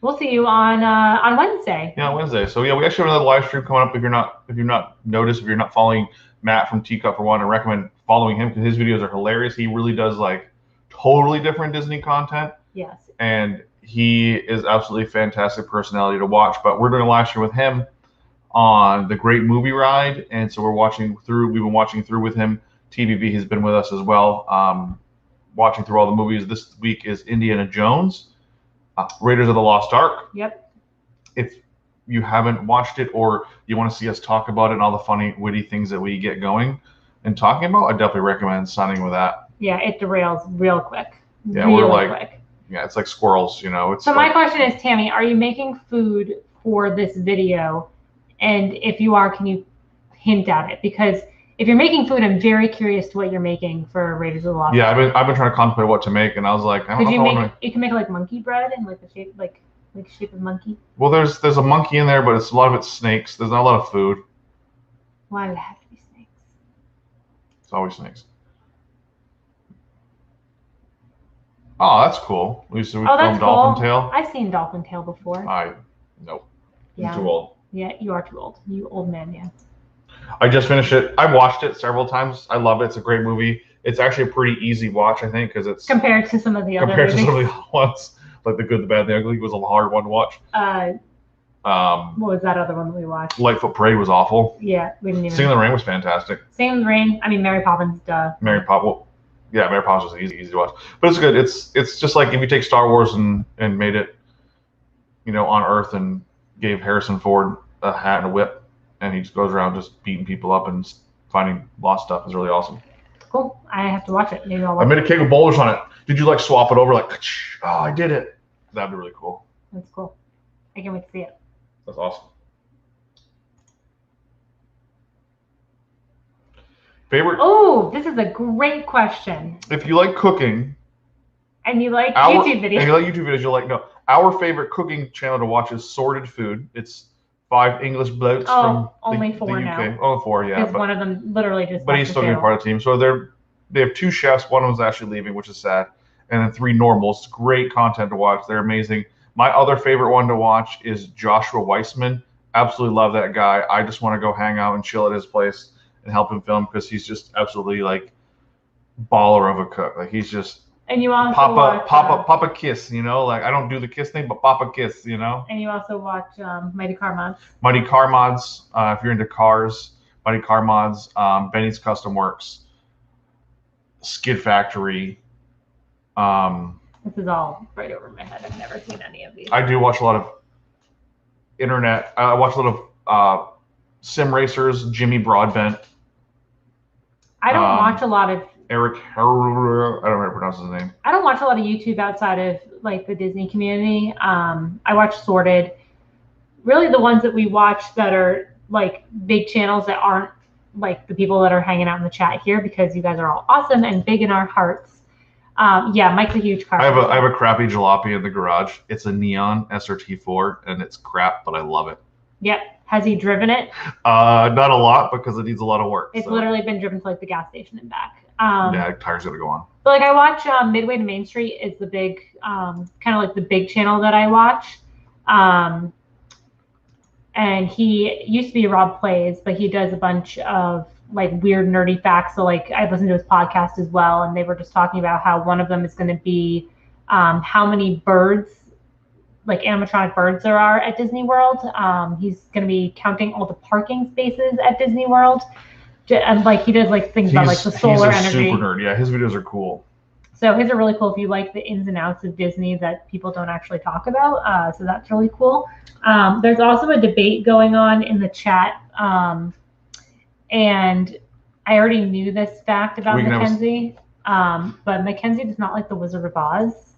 We'll see you on Wednesday. Yeah, Wednesday. So yeah, we actually have another live stream coming up. If you're not following Matt from Teacup for One, I recommend following him because his videos are hilarious. He really does like totally different Disney content. Yes. And he is absolutely fantastic personality to watch. But we're doing a live stream with him on the Great Movie Ride, and so we've been watching through with him. TVV has been with us as well, watching through all the movies. This week is Indiana Jones, Raiders of the Lost Ark. Yep. If you haven't watched it or you want to see us talk about it and all the funny, witty things that we get going and talking about, I definitely recommend signing with that. Yeah, it derails real quick. Yeah, we're like, quick. Yeah, it's like squirrels, It's so my question is, Tammy, are you making food for this video? And if you are, can you hint at it? Because if you're making food, I'm very curious to what you're making for Raiders of the Lost Ark. Yeah, I've been trying to contemplate what to make, and I was like, I don't know. You can make like monkey bread and like the shape shape of monkey. Well, there's a monkey in there, but a lot of it's snakes. There's not a lot of food. Why would it have to be snakes? It's always snakes. Oh, that's cool. We filmed Dolphin Tale. I've seen Dolphin Tale before. Nope. Yeah. I'm too old. Yeah, you are too old. You old man, yeah. I just finished it. I've watched it several times. I love it. It's a great movie. It's actually a pretty easy watch, I think, because it's compared to some of the other movies. To some of the other ones, like The Good, the Bad, the Ugly was a hard one to watch. What was that other one that we watched? Lightfoot Parade was awful. Yeah, we didn't even. Singing in the Rain was fantastic. Singing in the Rain. I mean, Mary Poppins. Duh. Mary Poppins was easy to watch, but it's good. It's just like if you take Star Wars and made it, on Earth and gave Harrison Ford a hat and a whip, and he just goes around just beating people up and finding lost stuff is really awesome. Cool. I have to watch it. Maybe I'll watch I made a cake with boulders on it. Did you swap it over oh, I did it. That'd be really cool. That's cool. I can't wait to see it. That's awesome. Favorite? Oh, this is a great question. If you like cooking and you like YouTube videos, you'll no. Our favorite cooking channel to watch is Sorted Food. It's 5 English blokes from only 4 the UK. now. Only 4, yeah. Because one of them literally just. But he's still being part of the team. So they have 2 chefs. One of them's actually leaving, which is sad. And then 3 normals. Great content to watch. They're amazing. My other favorite one to watch is Joshua Weissman. Absolutely love that guy. I just want to go hang out and chill at his place and help him film because he's just absolutely baller of a cook. He's just. And you also Papa Kiss, I don't do the kiss thing, but Papa Kiss, And you also watch Mighty Car Mods. Mighty Car Mods, if you're into cars, Mighty Car Mods, Benny's Custom Works, Skid Factory. This is all right over my head. I've never seen any of these. I do watch a lot of internet. I watch a lot of sim racers, Jimmy Broadbent. I don't watch a lot of Eric, I don't know how to pronounce his name. I don't watch a lot of YouTube outside of the Disney community. I watch Sorted. Really, the ones that we watch that are big channels that aren't the people that are hanging out in the chat here because you guys are all awesome and big in our hearts. Mike's a huge car. I have a crappy jalopy in the garage. It's a neon SRT4 and it's crap, but I love it. Yep. Has he driven it? Not a lot because it needs a lot of work. It's literally been driven to the gas station and back. Tires gotta go on. But I watch Midway to Main Street is the big kind of the big channel that I watch. And he used to be Rob Plays, but he does a bunch of like weird nerdy facts. So like I listened to his podcast as well, and they were just talking about how one of them is going to be how many birds, like animatronic birds, there are at Disney World. He's going to be counting all the parking spaces at Disney World, and like he does like things about like the solar energy. He's a super nerd. Yeah, his videos are cool. So his are really cool if you like the ins and outs of Disney that people don't actually talk about. So that's really cool. There's also a debate going on in the chat. And I already knew this fact about Mackenzie. But Mackenzie does not like the Wizard of Oz.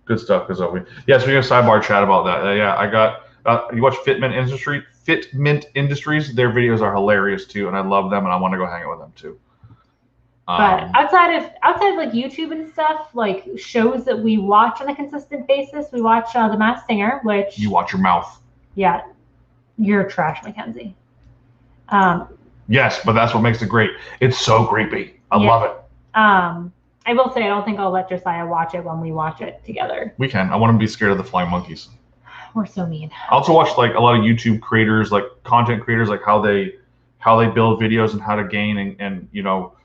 Good stuff, as always. Yes, we have a sidebar chat about that. Yeah, I got, you watch Fitment Industries? Their videos are hilarious too, and I love them, and I want to go hang out with them too. But outside of like YouTube and stuff, like shows that we watch on a consistent basis, we watch The Masked Singer, which you watch your mouth. Yeah, you're trash, Mackenzie. Yes, but that's what makes it great. It's so creepy. I love it. I will say I don't think I'll let Josiah watch it when we watch it together. We can. I want him to be scared of the flying monkeys. We're so mean. I also watch like a lot of YouTube creators, like content creators, like how they build videos and how to gain and you know.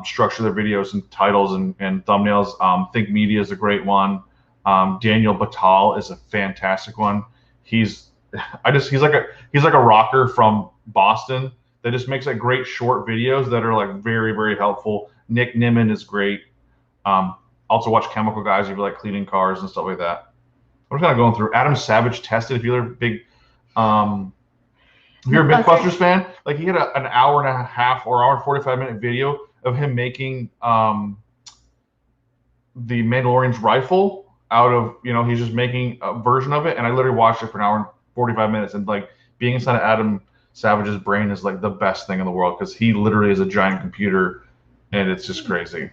Structure their videos and titles and thumbnails. Think Media is a great one. Daniel Batal is a fantastic one. He's like a rocker from Boston that just makes like great short videos that are like very, very helpful. Nick Nimmin is great. Also watch Chemical Guys if you like cleaning cars and stuff like that. I'm just kind of going through. Adam Savage Tested if you're a big if you're a Mythbusters fan, like he had an hour and a half or hour and 45-minute video of him making the Mandalorian's rifle out of, you know, he's just making a version of it, and I literally watched it for an hour and 45 minutes, and like being inside of Adam Savage's brain is like the best thing in the world because he literally is a giant computer, and it's just crazy.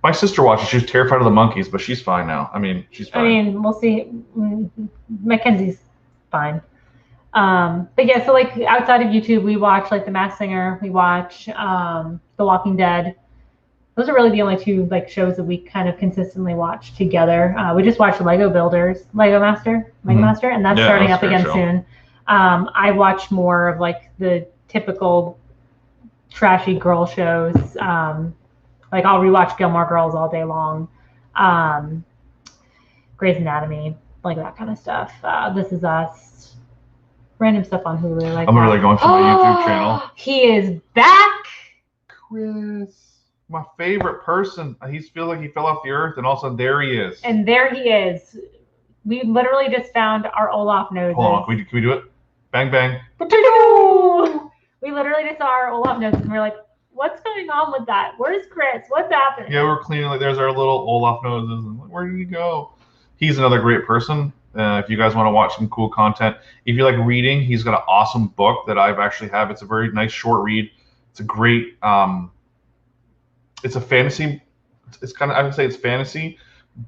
My sister watched it. She was terrified of the monkeys, but she's fine now. I mean, she's fine. I mean, we'll see. Mackenzie's fine. But yeah, so like outside of YouTube, we watch like The Masked Singer, we watch The Walking Dead. Those are really the only two like shows that we kind of consistently watch together. We just watched Lego Master, and that's starting up again soon. I watch more of like the typical trashy girl shows. Like I'll rewatch Gilmore Girls all day long. Grey's Anatomy, like that kind of stuff. This Is Us. Random stuff on Hulu. Like I'm literally going through my YouTube channel. He is back. Chris, my favorite person. He feels like he fell off the earth, and all of a sudden there he is. And there he is. We literally just found our Olaf noses. Hold on, can we do it? Bang bang. Potato! We literally just saw our Olaf noses, and we're like, "What's going on with that? Where's Chris? What's happening?" Yeah, we're cleaning. Like, there's our little Olaf noses. And where did he go? He's another great person. If you guys want to watch some cool content, if you like reading, he's got an awesome book that I've actually have. It's a very nice short read. It's a great. It's a fantasy. It's kind of, I would say it's fantasy,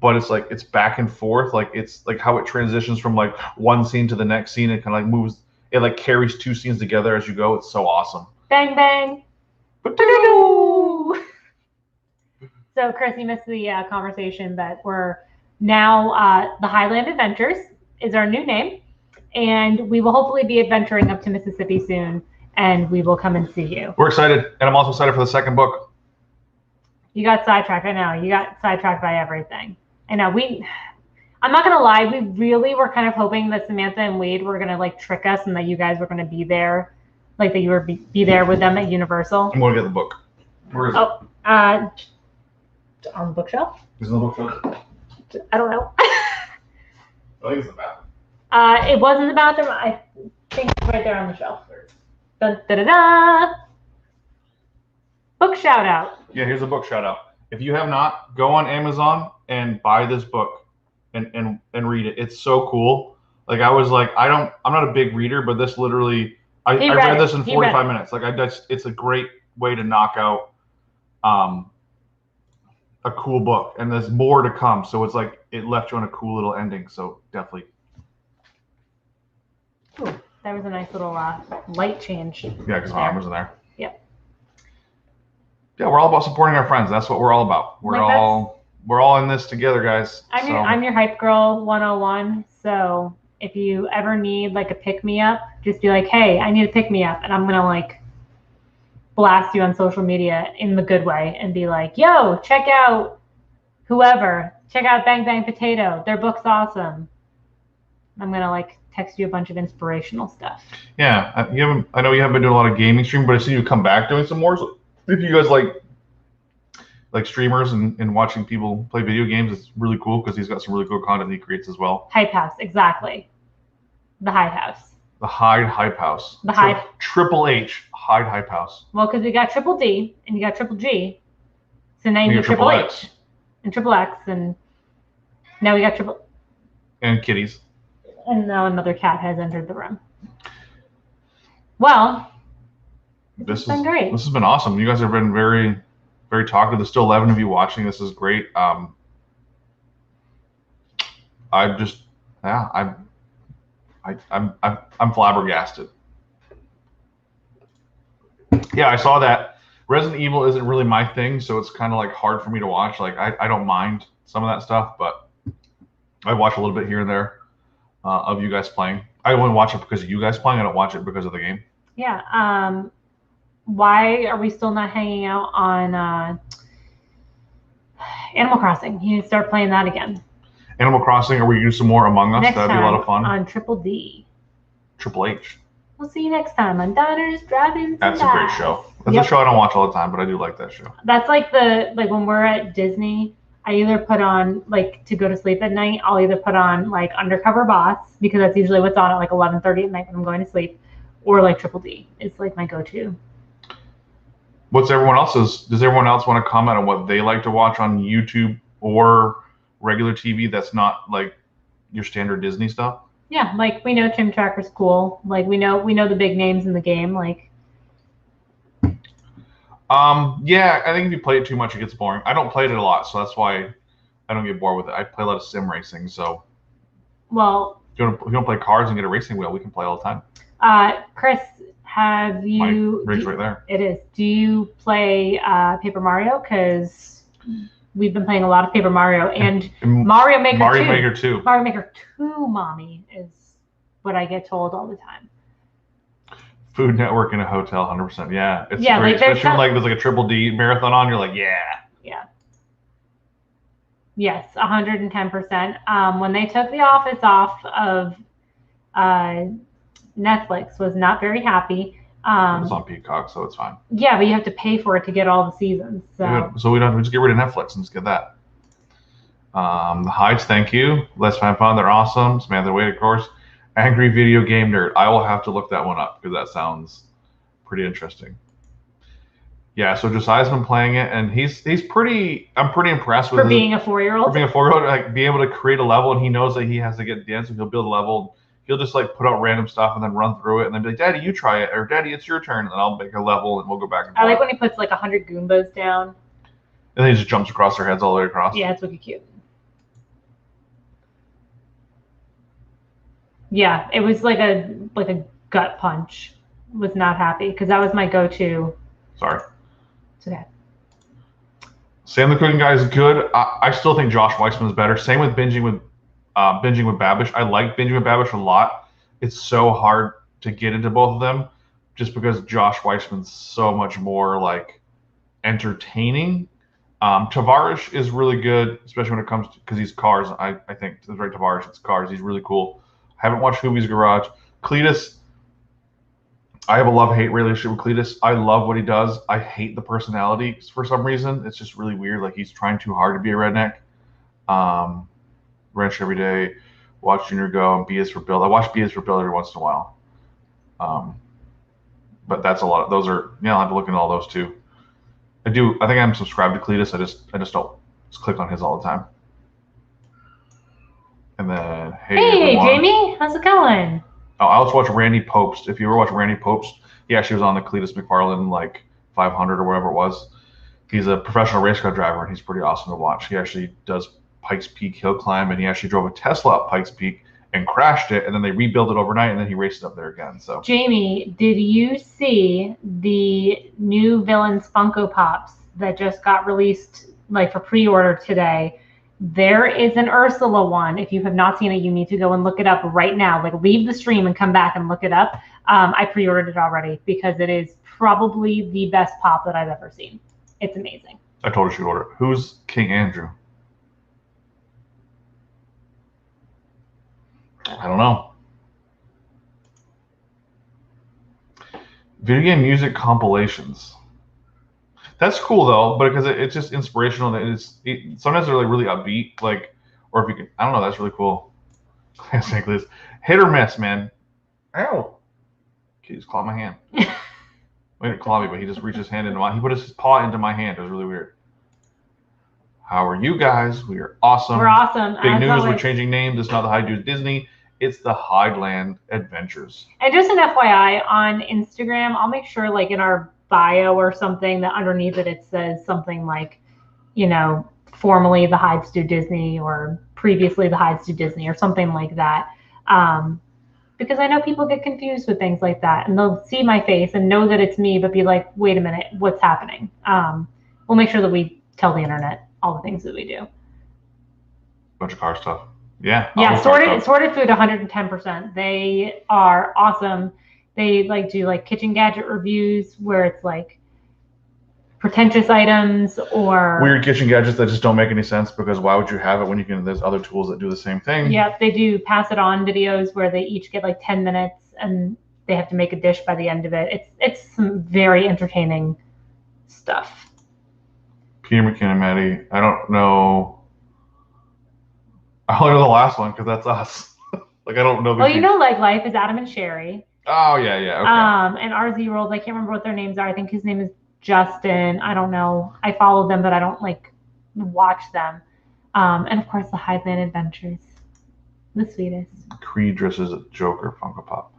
but it's like it's back and forth. Like it's like how it transitions from like one scene to the next scene. It kind of like moves. It like carries two scenes together as you go. It's so awesome. Bang bang. Potato! So Chris, you missed the conversation that we're. Now, the Highland Adventures is our new name, and we will hopefully be adventuring up to Mississippi soon, and we will come and see you. We're excited, and I'm also excited for the second book. You got sidetracked. I know. You got sidetracked by everything. I know. I'm not going to lie. We really were kind of hoping that Samantha and Wade were going to, like, trick us and that you guys were going to be there, like, that you would be there with them at Universal. I'm going to get the book. Where is it? On the bookshelf? Is it on the bookshelf? I don't know. I think it's in the bathroom. It was in the bathroom. I think it's right there on the shelf. Dun, da, da, da. Book shout out. Yeah, here's a book shout out. If you have not, go on Amazon and buy this book and read it. It's so cool. Like I was like, I'm not a big reader, but this literally, I read this in 45 minutes. Like it's a great way to knock out a cool book, and there's more to come. So it's like it left you on a cool little ending. So definitely. Ooh, that was a nice little light change. Yeah, because my arm was in there. Yep. Yeah, we're all about supporting our friends. That's what we're all about. We're all in this together, guys. I'm your hype girl 101. So if you ever need like a pick me up, just be like, hey, I need a pick me up, and I'm gonna like blast you on social media in the good way and be like, yo, check out whoever, check out Bang Bang Potato, their book's awesome. I'm going to like text you a bunch of inspirational stuff. Yeah, I know you haven't been doing a lot of gaming stream, but I see you come back doing some more. So if you guys like streamers and watching people play video games, it's really cool because he's got some really cool content he creates as well. Hype House, exactly. The Hype House. The Hyde Hype House. The Hyde. Triple H Hyde Hype House. Well, because we got Triple D and you got Triple G, so now you need Triple H and Triple X, and now we got Triple. And kitties. And now another cat has entered the room. Well, this has been great. This has been awesome. You guys have been very, very talkative. There's still 11 of you watching. This is great. I'm flabbergasted. Yeah, I saw that. Resident Evil isn't really my thing, so it's kind of like hard for me to watch. Like I don't mind some of that stuff, but I watch a little bit here and there of you guys playing. I only watch it because of you guys playing. I don't watch it because of the game. Yeah. Why are we still not hanging out on Animal Crossing? You need to start playing that again. Animal Crossing, or we do some more Among Us? Next That'd be a lot of fun. On Triple D. Triple H. We'll see you next time on Diners, Drive-Ins, That's a great show. That's a show I don't watch all the time, but I do like that show. That's like when we're at Disney, I either put on, like, to go to sleep at night, I'll either put on, like, Undercover Boss, because that's usually what's on at, like, 11:30 at night when I'm going to sleep, or, like, Triple D. It's, like, my go-to. What's everyone else's? Does everyone else want to comment on what they like to watch on YouTube or regular TV that's not, like, your standard Disney stuff? Yeah, like, we know Chim Tracker's cool. Like, we know the big names in the game, like... Yeah, I think if you play it too much, it gets boring. I don't play it a lot, so that's why I don't get bored with it. I play a lot of sim racing, so. Well. If you want to play cars and get a racing wheel, we can play all the time. Chris, have you? My rig's right there. It is. Do you play Paper Mario? Because we've been playing a lot of Paper Mario and Mario Maker 2. Mario Maker 2. Mario Maker 2, mommy, is what I get told all the time. Food Network in a hotel, 100%. Yeah, it's great. Like, especially when there's like a Triple D marathon on. You're like, yeah. Yeah. Yes, 110%. When they took The Office off of Netflix, was not very happy. It's on Peacock, so it's fine. Yeah, but you have to pay for it to get all the seasons. So we just get rid of Netflix and just get that. The Hides, thank you. Let's Find Fun, they're awesome. Samantha Wade, of course. Angry Video Game Nerd. I will have to look that one up because that sounds pretty interesting. Yeah, so Josiah's been playing it, and he's pretty. I'm pretty impressed with being a 4-year-old. For being a 4-year-old, like be able to create a level, and he knows that he has to get dance, and he'll build a level. He'll just like put out random stuff and then run through it, and then be like, "Daddy, you try it," or "Daddy, it's your turn," and then I'll make a level, and we'll go back and forth. I like when he puts like 100 Goombas down. And then he just jumps across their heads all the way across. Yeah, it's wicked cute. Yeah, it was like a gut punch. Was not happy because that was my go-to. Sorry. It's okay. Sam the Cooking Guy is good. I still think Josh Weissman is better. Same with binging with Babish. I like binging with Babish a lot. It's so hard to get into both of them, just because Josh Weissman's so much more like entertaining. Tavares is really good, especially when it comes to because he's cars. I think it's right. Tavares, it's cars. He's really cool. I haven't watched Hoobie's Garage. Cletus, I have a love-hate relationship with Cletus. I love what he does. I hate the personality for some reason. It's just really weird. Like he's trying too hard to be a redneck. Ranch every day. Watch Junior Go and B is for Bill. I watch B is for Bill every once in a while. But that's a lot. Those are I'll have to look into all those too. I think I'm subscribed to Cletus. I just don't just click on his all the time. And then hey Jamie, how's it going? Oh, I also watch Randy Popst. If you ever watch Randy Popst, he actually was on the Cletus McFarland like 500 or whatever it was. He's a professional race car driver, and he's pretty awesome to watch. He actually does Pikes Peak hill climb, and he actually drove a Tesla up Pikes Peak and crashed it, and then they rebuilt it overnight, and then he raced up there again. So Jamie, did you see the new Villains Funko Pops that just got released like for pre-order today? There is an Ursula one. If you have not seen it, you need to go and look it up right now. Like, leave the stream and come back and look it up. I pre-ordered it already because it is probably the best pop that I've ever seen. It's amazing. I told her she'd order it. Who's King Andrew? I don't know. Video game music compilations. That's cool though, but because it's just inspirational. Sometimes they're like really upbeat, like, or if you can, I don't know. That's really cool. Hit or miss, man. Ow! He just clawed my hand. He didn't claw me, but he just reached his hand into my. He put his paw into my hand. It was really weird. How are you guys? We are awesome. We're awesome. Big news. Always. We're changing names. It's not the High Dudes Disney. It's the Highland Adventures. And just an FYI, on Instagram, I'll make sure, like, in our bio or something, that underneath it says something like, you know, formerly the Hides Do Disney or previously the Hides Do Disney or something like that. Because I know people get confused with things like that, and they'll see my face and know that it's me, but be like, wait a minute, what's happening? We'll make sure that we tell the internet all the things that we do. Bunch of car stuff. Yeah. Yeah, Sorted Food 110%. They are awesome. They like do like kitchen gadget reviews where it's like pretentious items or weird kitchen gadgets that just don't make any sense, because why would you have it when you can, there's other tools that do the same thing. Yeah, they do pass it on videos where they each get like 10 minutes and they have to make a dish by the end of it. It's some very entertaining stuff. Peter McKinnon, Maddie. I don't know. I only know the last one because that's us. Like, I don't know. Well, you know, like Life is Adam and Sherry. Oh yeah, okay. And RZ Rolls. I can't remember what their names are. I think his name is Justin. I don't know. I follow them, but I don't like watch them. And of course, the Highland Adventures, the sweetest. Creed dresses a Joker Funko Pop.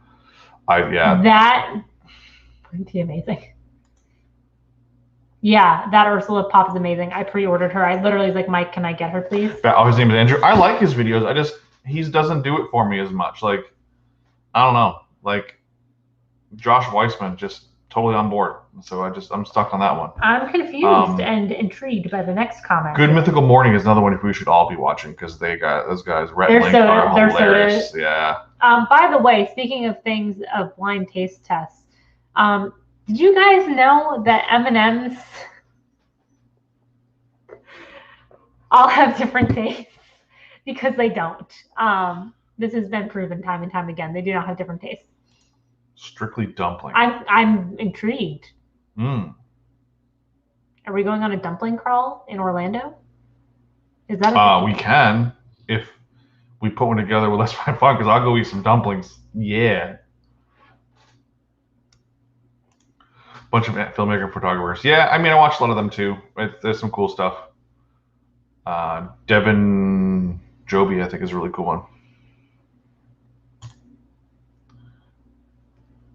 That would be amazing. Yeah, that Ursula pop is amazing. I pre-ordered her. I literally was like, Mike, can I get her, please? Oh, his name is Andrew. I like his videos. He doesn't do it for me as much. Like, I don't know. Like, Josh Weissman, just totally on board. So I'm stuck on that one. I'm confused and intrigued by the next comment. Good Mythical Morning is another one we should all be watching, because those guys, Rhett and Link, are hilarious. Yeah. By the way, speaking of things of blind taste tests, did you guys know that M&Ms all have different tastes? Because they don't. This has been proven time and time again. They do not have different tastes. Strictly dumpling. I'm intrigued. Are we going on a dumpling crawl in Orlando? Is that we can, if we put one together with Let's Find Fun, because I'll go eat some dumplings. Yeah. Bunch of filmmaker photographers. Yeah, I mean, I watched a lot of them too. There's some cool stuff. Devin Joby, I think, is a really cool one.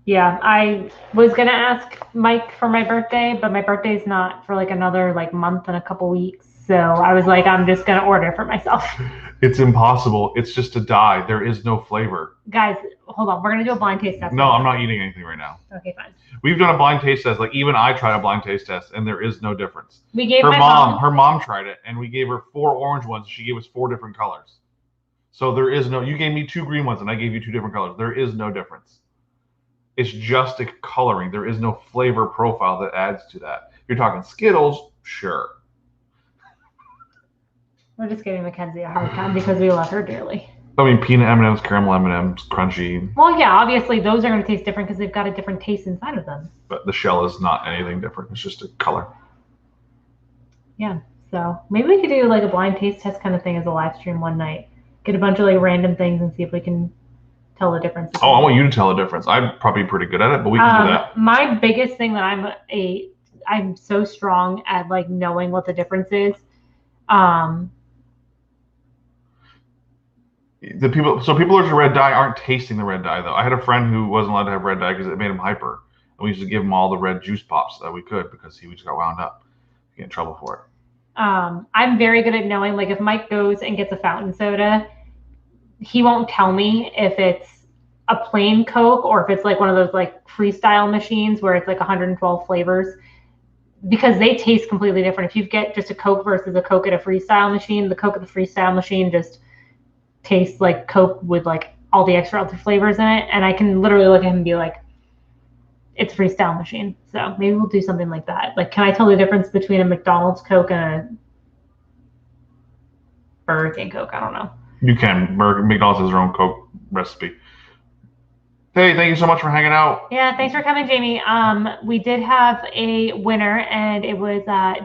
Yeah, I was gonna ask Mike for my birthday, but my birthday's not for like another month and a couple weeks. So I was like, I'm just gonna order for myself. It's impossible. It's just a dye. There is no flavor. Guys, hold on. We're gonna do a blind taste test. No, I'm not eating anything right now. Okay, fine. We've done a blind taste test. Like, even I tried a blind taste test, and there is no difference. We gave her mom tried it, and we gave her 4 orange ones. She gave us 4 different colors. So there is no. You gave me 2 green ones, and I gave you 2 different colors. There is no difference. It's just a coloring. There is no flavor profile that adds to that. If you're talking Skittles, sure. We're just giving Mackenzie a hard time because we love her dearly. I mean, peanut M&Ms, caramel M&Ms, crunchy. Well, yeah, obviously those are going to taste different because they've got a different taste inside of them. But the shell is not anything different. It's just a color. Yeah, so maybe we could do like a blind taste test kind of thing as a live stream one night. Get a bunch of random things and see if we can tell the difference. Oh, I want you to tell the difference. I'm probably pretty good at it, but we can do that. My biggest thing that I'm so strong at knowing what the difference is. People allergic to red dye aren't tasting the red dye though. I had a friend who wasn't allowed to have red dye because it made him hyper, and we used to give him all the red juice pops that we could because he just got wound up. Get in trouble for it. I'm very good at knowing if Mike goes and gets a fountain soda, he won't tell me if it's a plain Coke or if it's one of those freestyle machines where it's 112 flavors. because they taste completely different. If you get just a Coke versus a Coke at a freestyle machine, the Coke at the freestyle machine just tastes like Coke with like all the extra other flavors in it. And I can literally look at him and be like, it's a freestyle machine. So maybe we'll do something like that. Like, can I tell the difference between a McDonald's Coke and a Burger King Coke? I don't know. You can. McDonald's has their own Coke recipe. Hey, thank you so much for hanging out. Yeah, thanks for coming, Jamie. We did have a winner, and it was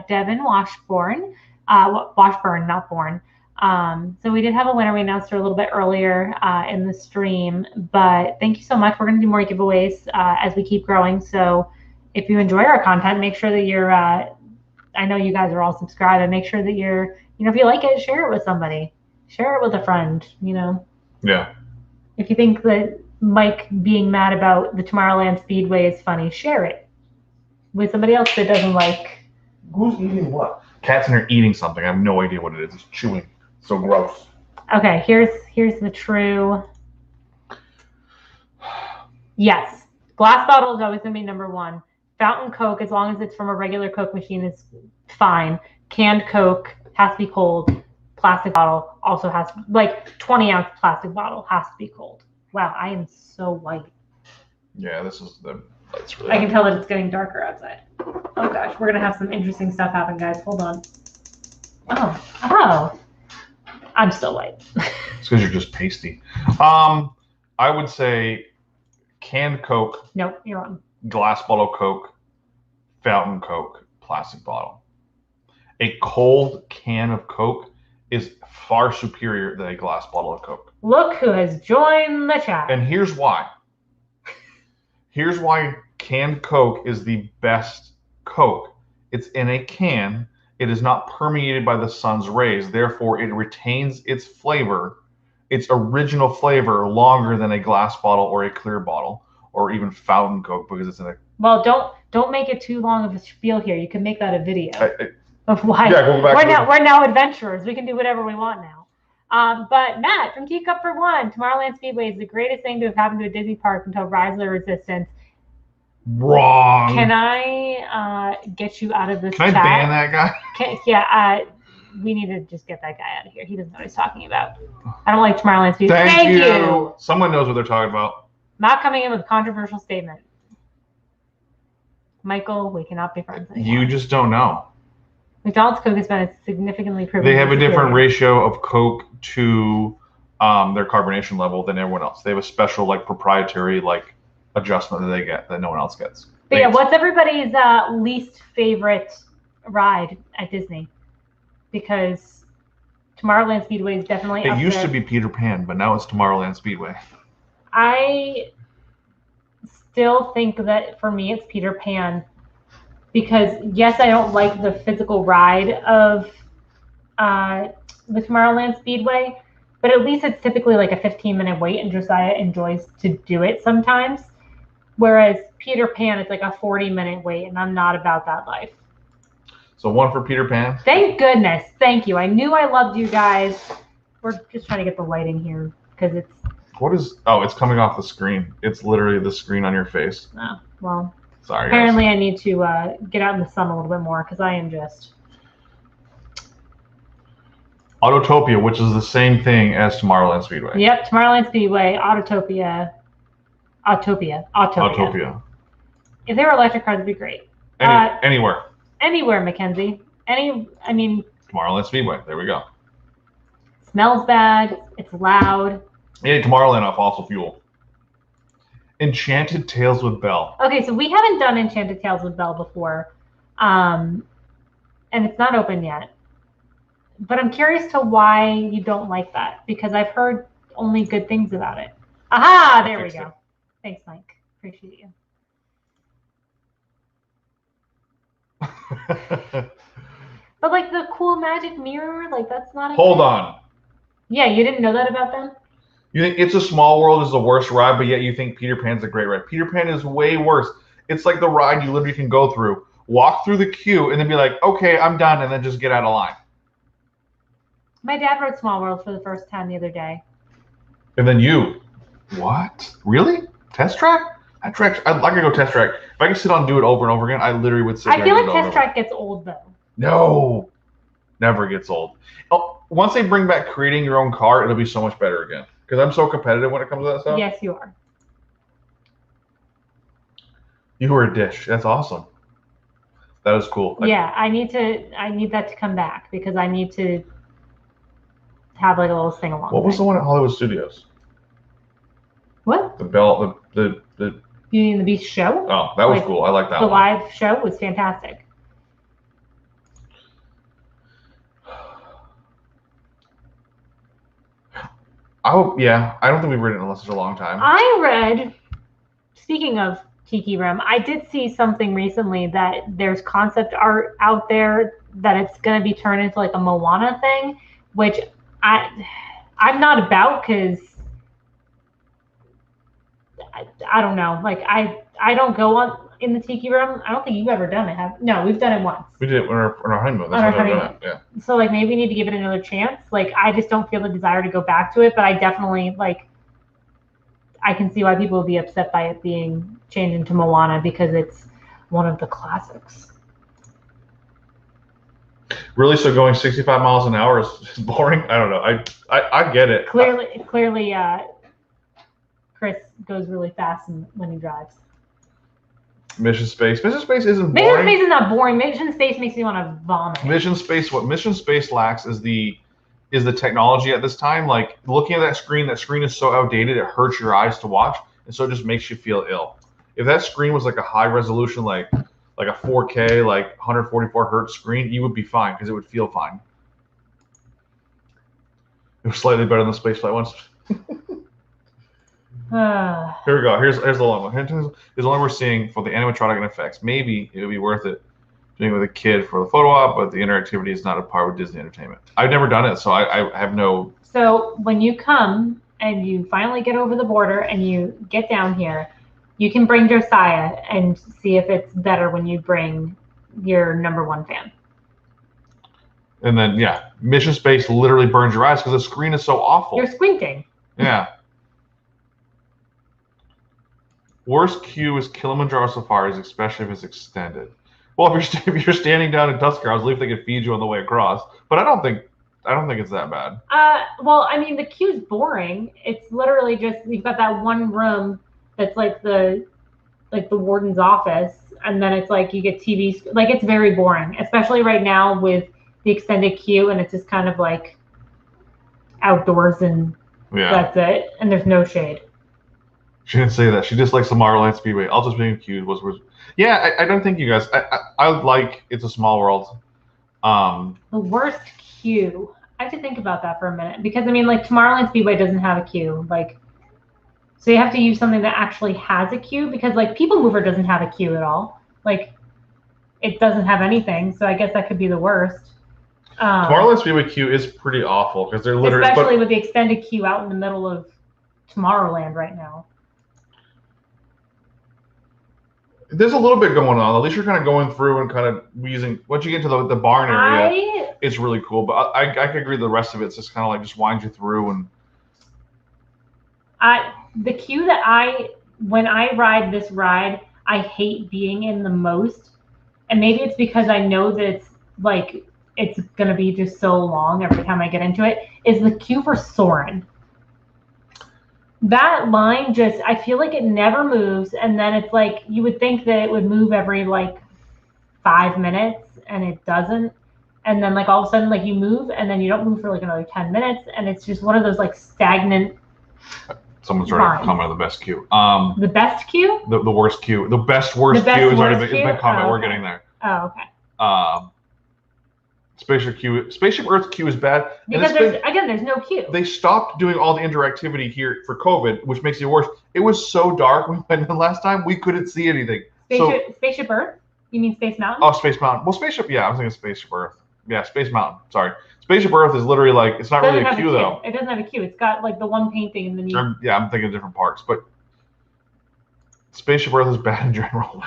Devin Washburn. Washburn, not Born. So we did have a winner. We announced her a little bit earlier in the stream. But thank you so much. We're going to do more giveaways as we keep growing. So if you enjoy our content, make sure that you're. I know you guys are all subscribed, and make sure that you're. If you like it, share it with somebody. Share it with a friend. Yeah. If you think that Mike being mad about the Tomorrowland Speedway is funny, share it with somebody else that doesn't like. Who's eating what? Cat's in here eating something. I have no idea what it is. It's chewing. So gross. Okay, here's the true. Yes, glass bottle is always gonna be number one. Fountain Coke, as long as it's from a regular Coke machine, is fine. Canned Coke has to be cold. Plastic bottle also has, like 20-ounce plastic bottle has to be cold. Wow, I am so white. Yeah, this is the. That's really. I can tell that it's getting darker outside. Oh gosh, we're gonna have some interesting stuff happen, guys. Hold on. Oh, I'm still white. It's because you're just pasty. I would say canned Coke. Nope, you're wrong. Glass bottle Coke, fountain Coke, plastic bottle. A cold can of Coke is far superior than a glass bottle of Coke. Look who has joined the chat. And here's why. Here's why canned Coke is the best Coke. It's in a can. It is not permeated by the sun's rays. Therefore, it retains its flavor, its original flavor, longer than a glass bottle or a clear bottle or even fountain Coke because it's in a. Well, don't make it too long of a spiel here. You can make that a video of why go back we're now adventurers. We can do whatever we want now. But Matt from Teacup for One, Tomorrowland Speedway is the greatest thing to have happened to a Disney park until Rise of the Resistance. Wrong. Can I get you out of this Can chat? I ban that guy? Yeah, we need to just get that guy out of here. He doesn't know what he's talking about. I don't like Tomorrowland Speedway. Thank you. Someone knows what they're talking about. Not coming in with a controversial statement. Michael, we cannot be friends anymore. You just don't know. McDonald's Coke has been significantly proven. They have a different ratio of Coke to their carbonation level than everyone else. They have a special, proprietary, adjustment that they get that no one else gets. But yeah, what's everybody's least favorite ride at Disney? Because Tomorrowland Speedway is definitely It up used there. to be Peter Pan, but now it's Tomorrowland Speedway. I still think that for me it's Peter Pan. Because yes, I don't like the physical ride of the Tomorrowland Speedway, but at least it's typically like a 15-minute wait, and Josiah enjoys to do it sometimes. Whereas Peter Pan, it's like a 40-minute wait, and I'm not about that life. So one for Peter Pan. Thank goodness. Thank you. I knew I loved you guys. We're just trying to get the lighting here because it's. What is? Oh, it's coming off the screen. It's literally the screen on your face. Oh, well. Sorry. Apparently, guys. I need to get out in the sun a little bit more because I am just. Autotopia, which is the same thing as Tomorrowland Speedway. Yep, Tomorrowland Speedway, Autotopia. If they were electric cars, it'd be great. Anywhere. Anywhere, Mackenzie. Tomorrowland Speedway. There we go. Smells bad. It's loud. Yeah, Tomorrowland on fossil fuel. Enchanted Tales with Belle. Okay, so we haven't done Enchanted Tales with Belle before, and it's not open yet. But I'm curious to why you don't like that, because I've heard only good things about it. Aha! There we go. Thanks, Mike. Appreciate you. But the cool magic mirror, that's not. Hold on. Yeah, you didn't know that about them? You think It's a Small World is the worst ride, but yet you think Peter Pan's a great ride. Peter Pan is way worse. It's like the ride you literally can go through, walk through the queue, and then be like, okay, I'm done, and then just get out of line. My dad rode Small World for the first time the other day. And then you. What? Really? Test track? I could go test track. If I could sit on and do it over and over again, I literally would sit. I feel like test track gets old though. No, never gets old. Oh, once they bring back creating your own car, it'll be so much better again. Because I'm so competitive when it comes to that stuff. Yes, you are. You were a dish. That's awesome. That was cool. Yeah, I need that to come back because I need to have like a little sing along. What was the one at Hollywood Studios? What? The Bell, the Beauty and the Beast show? Oh, that was cool. I like that one. The live show was fantastic. I don't think we've ridden it in such a long time. I read, speaking of Tiki Room, I did see something recently that there's concept art out there that it's going to be turned into like a Moana thing, which I'm not about because I don't know. Like I don't go on in the Tiki Room. I don't think you've ever done it. No, we've done it once. We did it on our honeymoon. That's why I've done it. Yeah. So like maybe we need to give it another chance. Like I just don't feel the desire to go back to it, but I definitely like. I can see why people would be upset by it being changed into Moana because it's one of the classics. Really? So going 65 miles an hour is boring? I don't know. I get it. Clearly, Chris goes really fast when he drives. Mission Space. Mission Space isn't boring. Mission Space is not boring. Mission Space makes me want to vomit. Mission Space. What Mission Space lacks is the technology at this time. like looking at that screen is so outdated, it hurts your eyes to watch, and so it just makes you feel ill. If that screen was like a high resolution, like a 4K, like 144 hertz screen, you would be fine because it would feel fine. It was slightly better than the spaceflight ones. Here we go. Here's the long one. Here's the one we're seeing for the animatronic and effects. Maybe it would be worth it doing with a kid for the photo op, but the interactivity is not a part of Disney Entertainment. I've never done it, so I have no. So when you come and you finally get over the border and you get down here, you can bring Josiah and see if it's better when you bring your #1 fan. And then, yeah, Mission Space literally burns your eyes because the screen is so awful. You're squinting. Yeah. Worst queue is Kilimanjaro Safaris, especially if it's extended. Well, if you're standing down in Tusker, I was believe they could feed you on the way across, but I don't think it's that bad. Well, I mean, the queue's boring. It's literally just you've got that one room that's like the warden's office, and then it's like you get TVs. Like it's very boring, especially right now with the extended queue, and it's just kind of like outdoors and that's it, and there's no shade. She didn't say that. She just likes the Tomorrowland Speedway. I'll just being queued was. Yeah, I don't think you guys. I like It's a Small World. The worst queue. I have to think about that for a minute because I mean, like Tomorrowland Speedway doesn't have a queue. Like, so you have to use something that actually has a queue because like People Mover doesn't have a queue at all. Like, it doesn't have anything. So I guess that could be the worst. Tomorrowland Speedway queue is pretty awful because they're literally especially with the extended queue out in the middle of Tomorrowland right now. There's a little bit going on. At least you're kind of going through and kind of using. Once you get to the barn area, it's really cool. But I can agree. The rest of it's just kind of like just winds you through and. The queue that when I ride this ride, I hate being in the most, and maybe it's because I know that it's gonna be just so long every time I get into it. Is the queue for Soarin'. That line just, I feel like it never moves. And then it's like, you would think that it would move every like 5 minutes and it doesn't. And then like all of a sudden, like you move and then you don't move for like another 10 minutes. And it's just one of those like stagnant. Someone's already comment on the best queue. The best queue? The worst queue. The best queue has already been comment. We're getting there. Oh, okay. Spaceship Earth queue is bad. Because there's no queue. They stopped doing all the interactivity here for COVID, which makes it worse. It was so dark when we went in last time, we couldn't see anything. Spaceship Earth? You mean Space Mountain? Oh, Space Mountain. Well, Spaceship, yeah, I was thinking Spaceship Earth. Yeah, Space Mountain. Sorry. Spaceship Earth is literally like, it's not really a queue, though. It doesn't have a queue. It's got like the one painting and then yeah, I'm thinking of different parks, but Spaceship Earth is bad in general.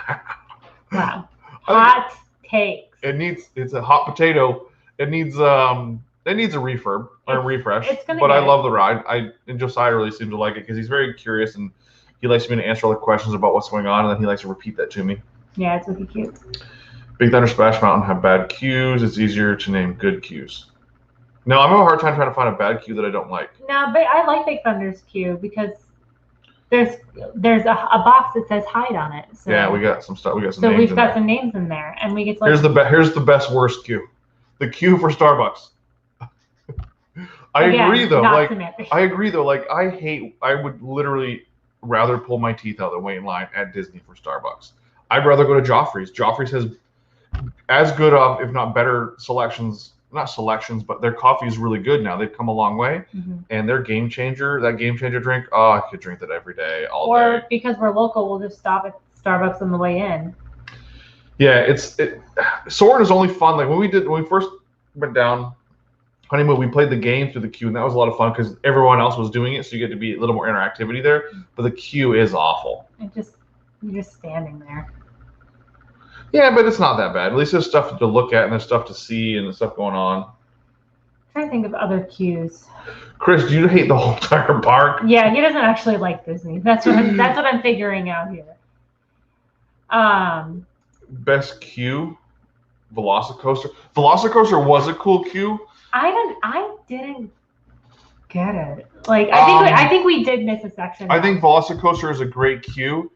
Wow. Hot takes. It's a hot potato. It needs a refurb or a refresh. It's gonna but I love the ride. And Josiah really seems to like it because he's very curious and He likes me to answer all the questions about what's going on, and then he likes to repeat that to me. Yeah, it's really cute. Big Thunder Splash Mountain have bad cues. It's easier to name good cues. No, I'm having a hard time trying to find a bad cue that I don't like. No, but I like Big Thunder's cue because there's a box that says hide on it. So, yeah, we got some stuff. We got some. So names we've in got there. some names in there, and we get to. Here's the best worst cue. The cue for Starbucks. I agree though. Like I would literally rather pull my teeth out than wait in line at Disney for Starbucks. I'd rather go to Joffrey's. Joffrey's has as good of, if not better, selections. Not selections, but their coffee is really good now. They've come a long way, and their Game Changer, that Game Changer drink, I could drink that every day, all day. Or because we're local, we'll just stop at Starbucks on the way in. Yeah, Soarin' is only fun. Like when we first went down Honeymoon, we played the game through the queue, and that was a lot of fun because everyone else was doing it, so you get to be a little more interactivity there. But the queue is awful. You're just standing there. Yeah, but it's not that bad. At least there's stuff to look at and there's stuff to see and there's stuff going on. I'm trying to think of other queues. Chris, do you hate the whole entire park? Yeah, he doesn't actually like Disney. That's what I'm figuring out here. Best queue, Velocicoaster. Velocicoaster was a cool queue. I didn't get it. Like I think we did miss a section. I think Velocicoaster is a great queue.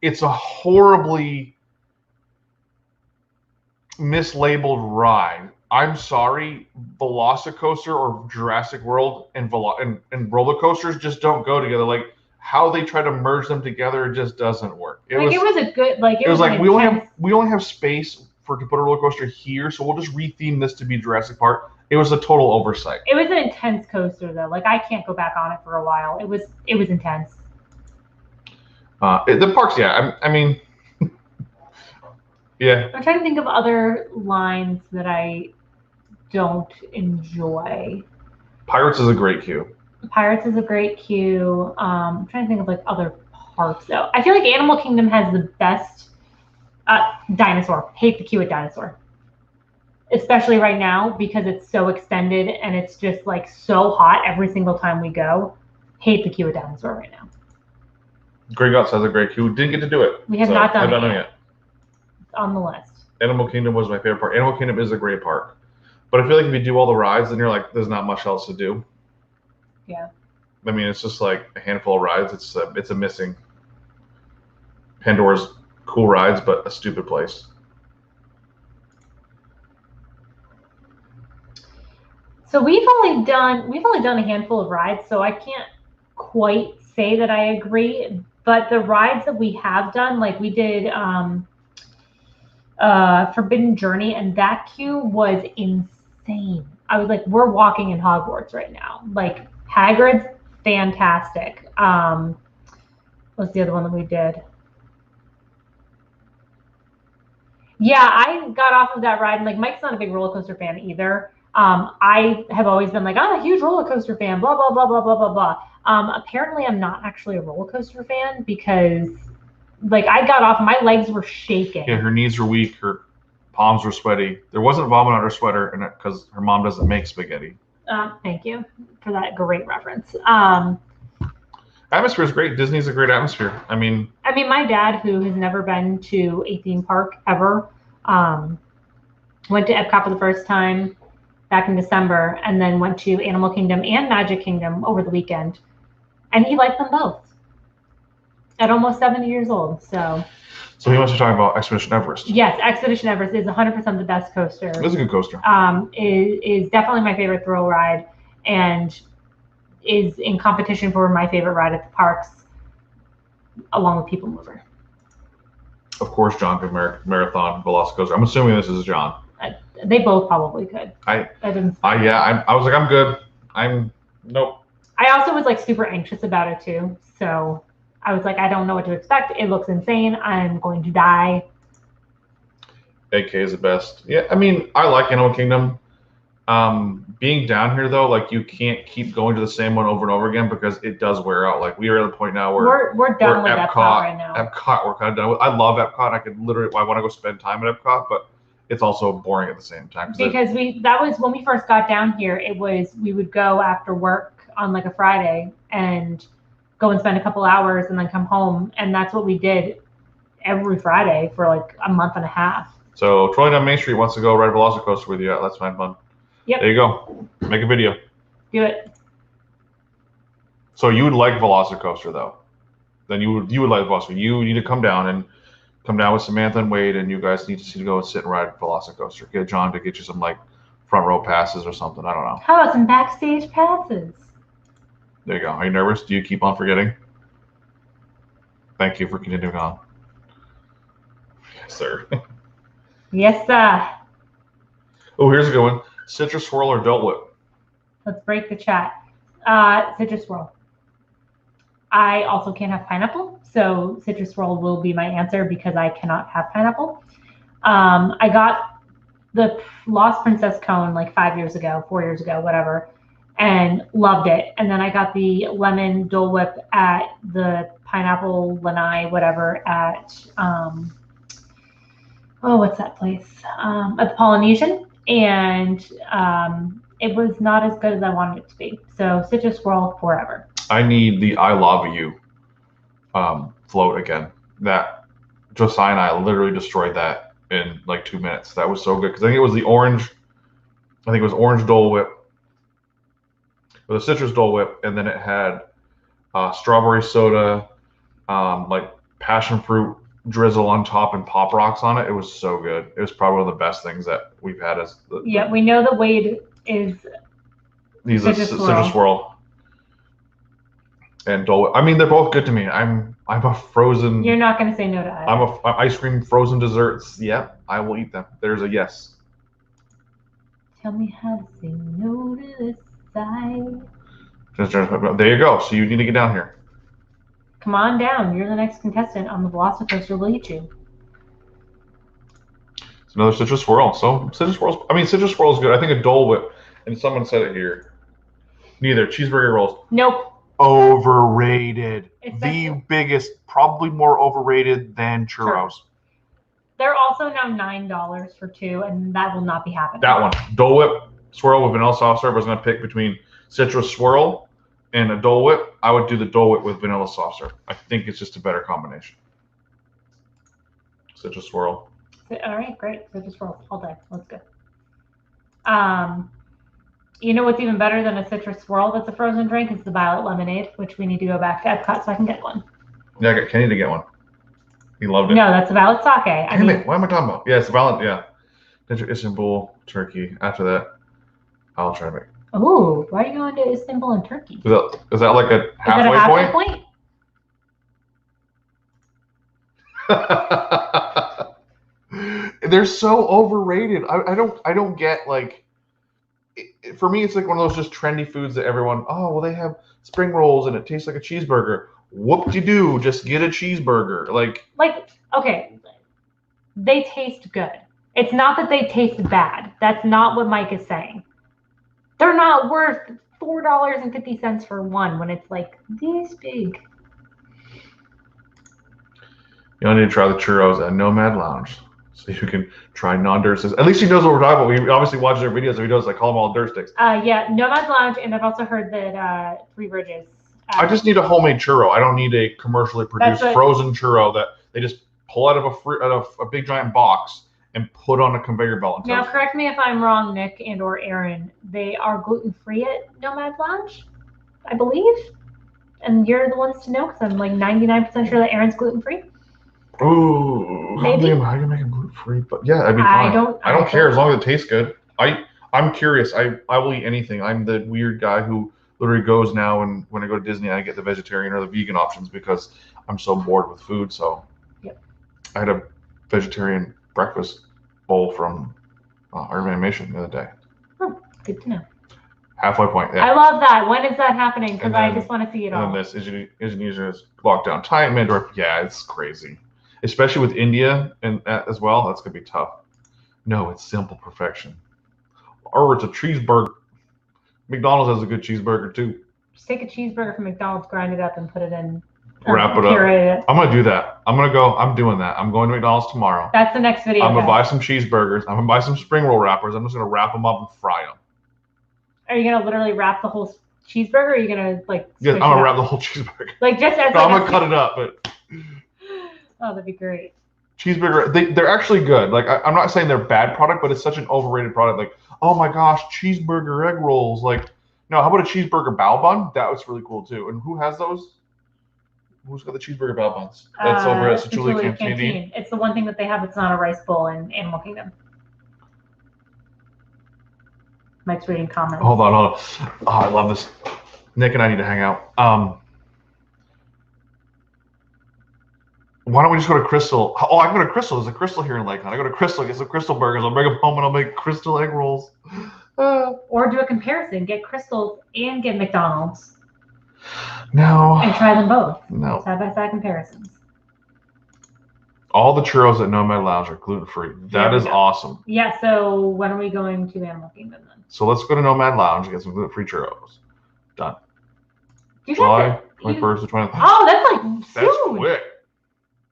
It's a horribly mislabeled ride. I'm sorry, Velocicoaster or Jurassic World and roller coasters just don't go together. Like how they try to merge them together, it just doesn't work. It was we only have space to put a roller coaster here, so we'll just retheme this to be Jurassic Park. It was a total oversight. It was an intense coaster though. Like I can't go back on it for a while. It was intense. The parks, yeah. I mean. Yeah. I'm trying to think of other lines that I don't enjoy. Pirates is a great queue. Pirates is a great queue. I'm trying to think of like other parks though. I feel like Animal Kingdom has the best Dinosaur. Hate the queue at Dinosaur. Especially right now because it's so extended and it's just like so hot every single time we go. Hate the queue at Dinosaur right now. Gringotts has a great queue. Didn't get to do it. We have not done it yet. On the list. Animal Kingdom was my favorite part. Animal Kingdom is a great park. But I feel like if you do all the rides, then you're like, there's not much else to do. Yeah. I mean, it's just like a handful of rides. It's a missing. Pandora's cool rides, but a stupid place. So we've only done a handful of rides, so I can't quite say that I agree. But the rides that we have done, like we did Forbidden Journey, and that queue was insane. I was like, we're walking in Hogwarts right now. Like Hagrid's fantastic. What's the other one that we did? Yeah, I got off of that ride, and like Mike's not a big roller coaster fan either. I have always been like, I'm a huge roller coaster fan, blah, blah, blah, blah, blah, blah, blah. Apparently I'm not actually a roller coaster fan because like I got off, my legs were shaking. Yeah, her knees were weak, her palms were sweaty. There wasn't vomit on her sweater, and because her mom doesn't make spaghetti. Thank you for that great reference. Atmosphere is great. Disney's a great atmosphere. I mean, my dad, who has never been to a theme park ever, went to Epcot for the first time back in December, and then went to Animal Kingdom and Magic Kingdom over the weekend, and he liked them both. At almost 70 years old, so he wants to talk about Expedition Everest. Yes, Expedition Everest is 100% the best coaster. It's a good coaster. Is definitely my favorite thrill ride, and is in competition for my favorite ride at the parks, along with People Mover. Of course, John could marathon Velocicoaster. I'm assuming this is John. They both probably could. I was like, I'm good. Nope. I also was like super anxious about it too, so I was like, I don't know what to expect. It looks insane. I'm going to die. AK is the best. Yeah, I mean, I like Animal Kingdom. Being down here though, like you can't keep going to the same one over and over again because it does wear out. Like we are at the point now where we're done with Epcot right now. Epcot, we're kind of done with. I love Epcot. I want to go spend time at Epcot, but it's also boring at the same time. Because that was when we first got down here. We would go after work on like a Friday and go and spend a couple hours and then come home. And that's what we did every Friday for like a month and a half. So Troy down Main Street wants to go ride a Velocicoaster with you. Let's find fun. Yep. There you go. Make a video. Do it. So you would like Velocicoaster though. Then you would like Velocicoaster. You need to come down with Samantha and Wade, and you guys need to go and sit and ride Velocicoaster. Get John to get you some like front row passes or something. I don't know. How about some backstage passes? There you go. Are you nervous? Do you keep on forgetting? Thank you for continuing on. Yes, sir. Yes, sir. Oh, here's a good one. Citrus Swirl or Dole Whip? Let's break the chat. Citrus Swirl. I also can't have pineapple, so Citrus Swirl will be my answer because I cannot have pineapple. I got the Lost Princess cone like 4 years ago, whatever, and loved it. And then I got the lemon Dole Whip at the Pineapple Lanai, whatever, at what's that place? At the Polynesian, and it was not as good as I wanted it to be. So Citrus Swirl forever. I need the I Lava You float again. That Josiah and I literally destroyed that in like 2 minutes. That was so good because I think it was the orange. I think it was orange Dole Whip with a citrus Dole Whip, and then it had strawberry soda, like passion fruit drizzle on top and Pop Rocks on it. It was so good. It was probably one of the best things that we've had as we know the Wade is Citrus Swirl and Dole Whip. I mean, they're both good to me. I'm a frozen. You're not going to say no to either. I'm a ice cream frozen desserts. Yep, I will eat them. There's a yes. Tell me how to say no to this side. There you go. So you need to get down here. Come on down. You're the next contestant on the Velocicoaster. Will eat you. It's another Citrus Swirl. So Citrus Swirl is good. I think a Dole Whip, and someone said it here. Neither. Cheeseburger rolls. Nope. Overrated. The biggest, probably more overrated than churros. Sure. They're also now $9 for 2, and that will not be happening. That one. Dole Whip Swirl with vanilla soft serve. I was going to pick between Citrus Swirl and a Dole Whip. I would do the Dole Whip with vanilla soft serve. I think it's just a better combination. Citrus Swirl. All right, great. Citrus Swirl all day. Let's go. You know what's even better than a Citrus Swirl that's a frozen drink is the Violet Lemonade, which we need to go back to Epcot so I can get one. Yeah, I got Kenny to get one. He loved it. No, that's the Violet Sake. Damn it. What am I talking about? Yeah, it's the Violet. Yeah. Istanbul, Turkey. After that, I'll try to make. Oh, why are you going to Istanbul and Turkey? Is that like a halfway point? They're so overrated. I don't get like. For me, it's like one of those just trendy foods that everyone. Oh, well, they have spring rolls and it tastes like a cheeseburger. Whoop-de-doo, just get a cheeseburger. Like okay, they taste good. It's not that they taste bad. That's not what Mike is saying. They're not worth $4.50 for one when it's like this big. You only need to try the churros at Nomad Lounge so you can try non-dirt sticks. At least he knows what we're talking about. We obviously watch their videos, so he knows I call them all dirt sticks. Yeah, Nomad Lounge, and I've also heard that Three Bridges. I just need a homemade churro. I don't need a commercially produced frozen churro that they just pull out of a big giant box and put on a conveyor belt. Now, correct me if I'm wrong, Nick and or Aaron. They are gluten-free at Nomad Lounge, I believe. And you're the ones to know because I'm like 99% sure that Aaron's gluten-free. Ooh, maybe. How do you make it gluten-free? But yeah, I mean, I don't care as long as it tastes good. I'm curious. I will eat anything. I'm the weird guy who literally goes now, and when I go to Disney, I get the vegetarian or the vegan options because I'm so bored with food. So yep. I had a vegetarian breakfast bowl from Urban Animation the other day. Oh, good to know. Halfway point. Yeah. I love that. When is that happening? Because I just want to see it all. And then this Indonesia's lockdown time. Yeah, it's crazy. Especially with India and as well. That's going to be tough. No, it's simple perfection. Or it's a cheeseburger. McDonald's has a good cheeseburger too. Just take a cheeseburger from McDonald's, grind it up, and put it in. Wrap it up. I'm going to do that. I'm doing that. I'm going to McDonald's tomorrow. That's the next video. I'm going to buy some cheeseburgers. I'm going to buy some spring roll wrappers. I'm just going to wrap them up and fry them. Are you going to literally wrap the whole cheeseburger? Or are you gonna like? Yeah, I'm squish it gonna up? wrap the whole cheeseburger. Like just as. No, like I'm gonna cut it up, but. Oh, that'd be great. Cheeseburger, they're actually good. Like I'm not saying they're a bad product, but it's such an overrated product. Like, oh my gosh, cheeseburger egg rolls. Like, no, how about a cheeseburger bao bun? That was really cool too. And who has those? Who's got the cheeseburger bao buns? That's over at Citrulli Canteen. It's the one thing that they have that's not a rice bowl in Animal Kingdom. Mike's reading comments. Hold on. Oh, I love this. Nick and I need to hang out. Why don't we just go to Crystal? Oh, I can go to Crystal. There's a Crystal here in Lakeland. I go to Crystal, get some Crystal burgers. I'll bring them home and I'll make Crystal egg rolls. Or do a comparison. Get Crystal and get McDonald's. No. And try them both. No. Side-by-side comparisons. All the churros at Nomad Lounge are gluten-free. That is awesome. Yeah, so when are we going to Animal Kingdom then? So let's go to Nomad Lounge and get some gluten-free churros. Done. July 21st to 20th. Oh, that's like soon. That's quick.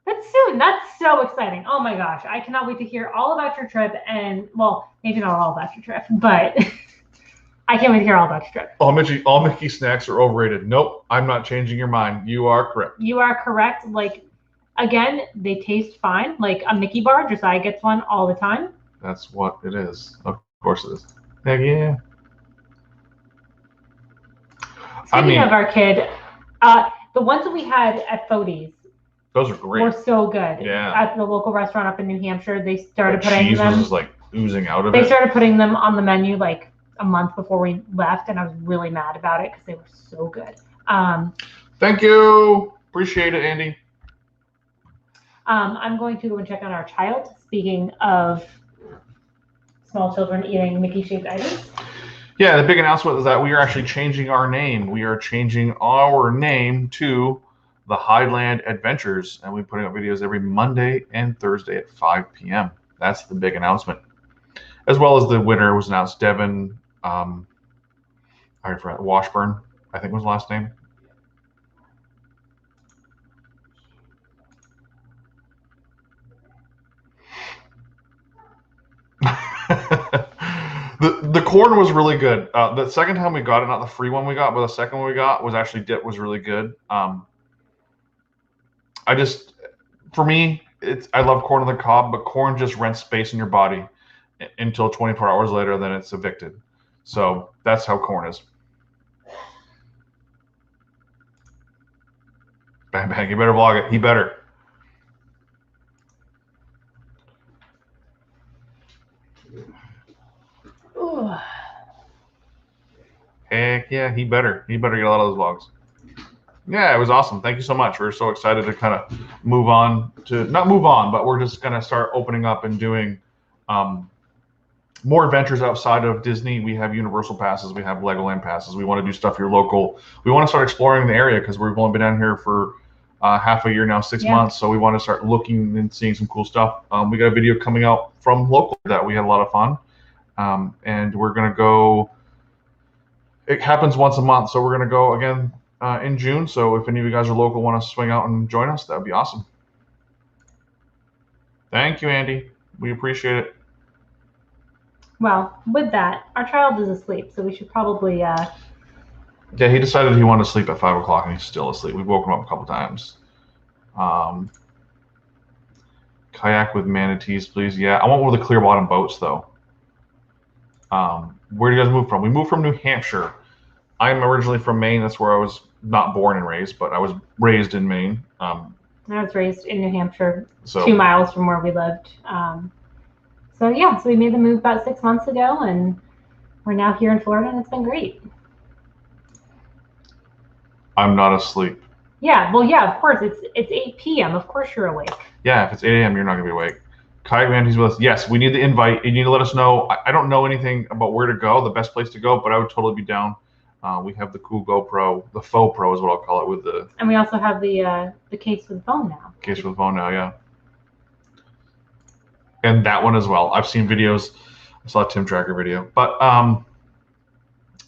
That's soon. That's so exciting. Oh my gosh. I cannot wait to hear all about your trip and, well, maybe not all about your trip, but I can't wait to hear all about your trip. All Mickey snacks are overrated. Nope, I'm not changing your mind. You are correct. You are correct. Like, again, they taste fine. Like a Mickey bar, Josiah gets one all the time. That's what it is. Of course it is. Heck yeah. Speaking of our kid, the ones that we had at Fodi's, those are great. Were so good. Yeah. At the local restaurant up in New Hampshire, they started putting cheese them. was just like oozing out of it. They started putting them on the menu like a month before we left, and I was really mad about it because they were so good. Thank you. Appreciate it, Andy. I'm going to go and check on our child. Speaking of small children eating Mickey-shaped items. Yeah, the big announcement is that we are actually changing our name. We are changing our name to the Highland Adventures, and we're putting up videos every Monday and Thursday at 5 p.m. That's the big announcement. As well as the winner was announced, Devin, I forgot, Washburn, I think was the last name. The corn was really good. The second time we got it, not the free one we got, but the second one we got was actually was really good. For me, I love corn on the cob, but corn just rents space in your body until 24 hours later, then it's evicted. So that's how corn is. Bang, bang, you better vlog it. He better. Ooh. Heck yeah, he better. He better get a lot of those vlogs. Yeah, it was awesome. Thank you so much. We're so excited to kind of not move on, but we're just going to start opening up and doing more adventures outside of Disney. We have Universal passes. We have Legoland passes. We want to do stuff here local. We want to start exploring the area because we've only been down here for half a year now, 6 months. So we want to start looking and seeing some cool stuff. We got a video coming out from local that we had a lot of fun. And we're going to go, it happens once a month. So we're going to go again in June. So if any of you guys are local, want to swing out and join us, that would be awesome. Thank you, Andy. We appreciate it. Well, with that, our child is asleep, so we should probably. Yeah, he decided he wanted to sleep at 5 o'clock, and he's still asleep. We've woken him up a couple times. Kayak with manatees, please. Yeah, I want one of the clear bottom boats, though. Where do you guys move from? We moved from New Hampshire. I'm originally from Maine. That's where I was not born and raised, but I was raised in Maine. I was raised in New Hampshire, 2 miles from where we lived. So we made the move about 6 months ago, and we're now here in Florida, and it's been great. I'm not asleep. Yeah, well, yeah, of course. It's 8 p.m. Of course you're awake. Yeah, if it's 8 a.m., you're not going to be awake. Kayak Man, he's with us. Yes, we need the invite. You need to let us know. I don't know anything about where to go, the best place to go, but I would totally be down. We have the cool GoPro, the faux pro is what I'll call it, with the. And we also have the case for the phone now. Case for the phone now, yeah. And that one as well. I've seen videos. I saw a Tim Tracker video, but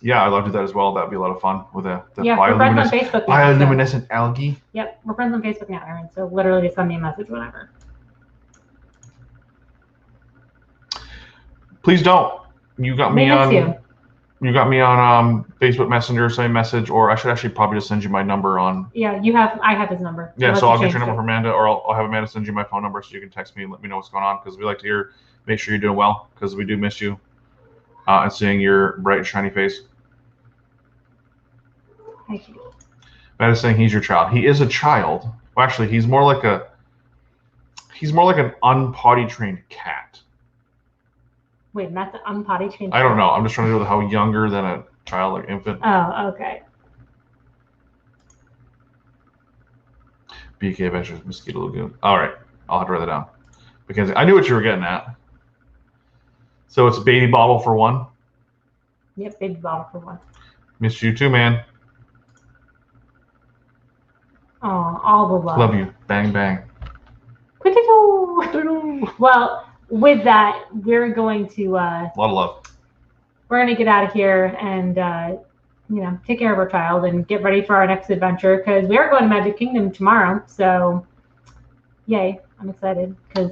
yeah, I'd love to do that as well. That'd be a lot of fun with the bioluminescent algae. Yep, we're friends on Facebook now, Aaron. So literally, just send me a message whenever. Please don't. You got me on. You got me on Facebook Messenger, same message, or I should actually probably just send you my number on. Yeah, I have his number. Yeah, Unless so you I'll get changed your number it. from Amanda, or I'll have Amanda send you my phone number so you can text me and let me know what's going on, because we like to hear, make sure you're doing well, because we do miss you and seeing your bright, shiny face. Thank you. Amanda's saying he's your child. He is a child. Well, actually, he's more like an unpotty trained cat. Wait, and that's an unpotty trained. I don't know. I'm just trying to do how younger than a child, like infant. Oh, okay. BK Adventures, Mosquito Lagoon. All right, I'll have to write that down. Because I knew what you were getting at. So it's baby bottle for one. Yep, baby bottle for one. Miss you too, man. Oh, all the love. Love you. Bang, bang. Well, with that, we're going to a lot of love. We're going to get out of here and take care of our child and get ready for our next adventure, because we are going to Magic Kingdom tomorrow. So yay, I'm excited because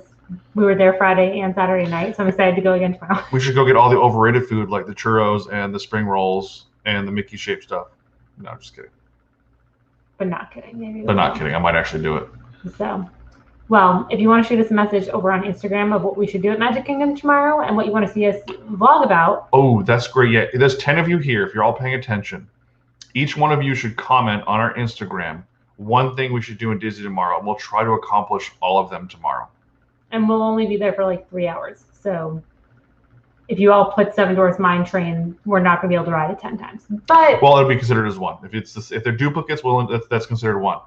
we were there Friday and Saturday night, so I'm excited to go again tomorrow. We should go get all the overrated food like the churros and the spring rolls and the Mickey shaped stuff. No, I'm just kidding. But not kidding. Maybe. But not kidding. I might actually do it. So, well, if you want to shoot us a message over on Instagram of what we should do at Magic Kingdom tomorrow and what you want to see us vlog about. Oh, that's great. Yeah, there's 10 of you here. If you're all paying attention, each one of you should comment on our Instagram one thing we should do in Disney tomorrow, and we'll try to accomplish all of them tomorrow. And we'll only be there for like 3 hours. So if you all put Seven Dwarfs Mine Train, we're not going to be able to ride it 10 times. But well, it'll be considered as one. If they're duplicates, well, that's considered one.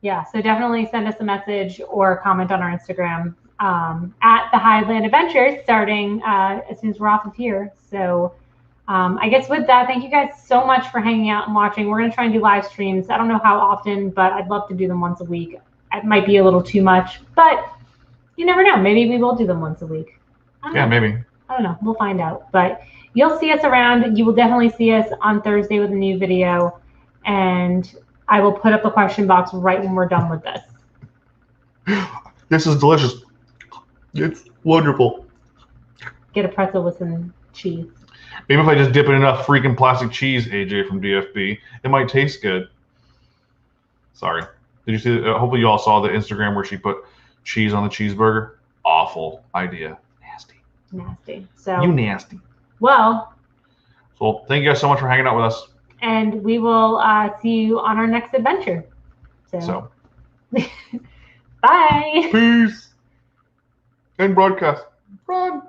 Yeah, so definitely send us a message or comment on our Instagram at the Highland Adventures, starting as soon as we're off of here. So I guess with that, thank you guys so much for hanging out and watching. We're going to try and do live streams. I don't know how often, but I'd love to do them once a week. It might be a little too much, but you never know. Maybe we will do them once a week. Yeah, maybe. I don't know. We'll find out. But you'll see us around. You will definitely see us on Thursday with a new video. And I will put up a question box right when we're done with this. This is delicious. It's wonderful. Get a pretzel with some cheese. Maybe if I just dip in enough freaking plastic cheese, AJ from DFB, it might taste good. Sorry. Did you see? Hopefully you all saw the Instagram where she put cheese on the cheeseburger. Awful idea. Nasty. So you nasty. Well. So thank you guys so much for hanging out with us. And we will see you on our next adventure. So. Bye. Peace. And broadcast. Run.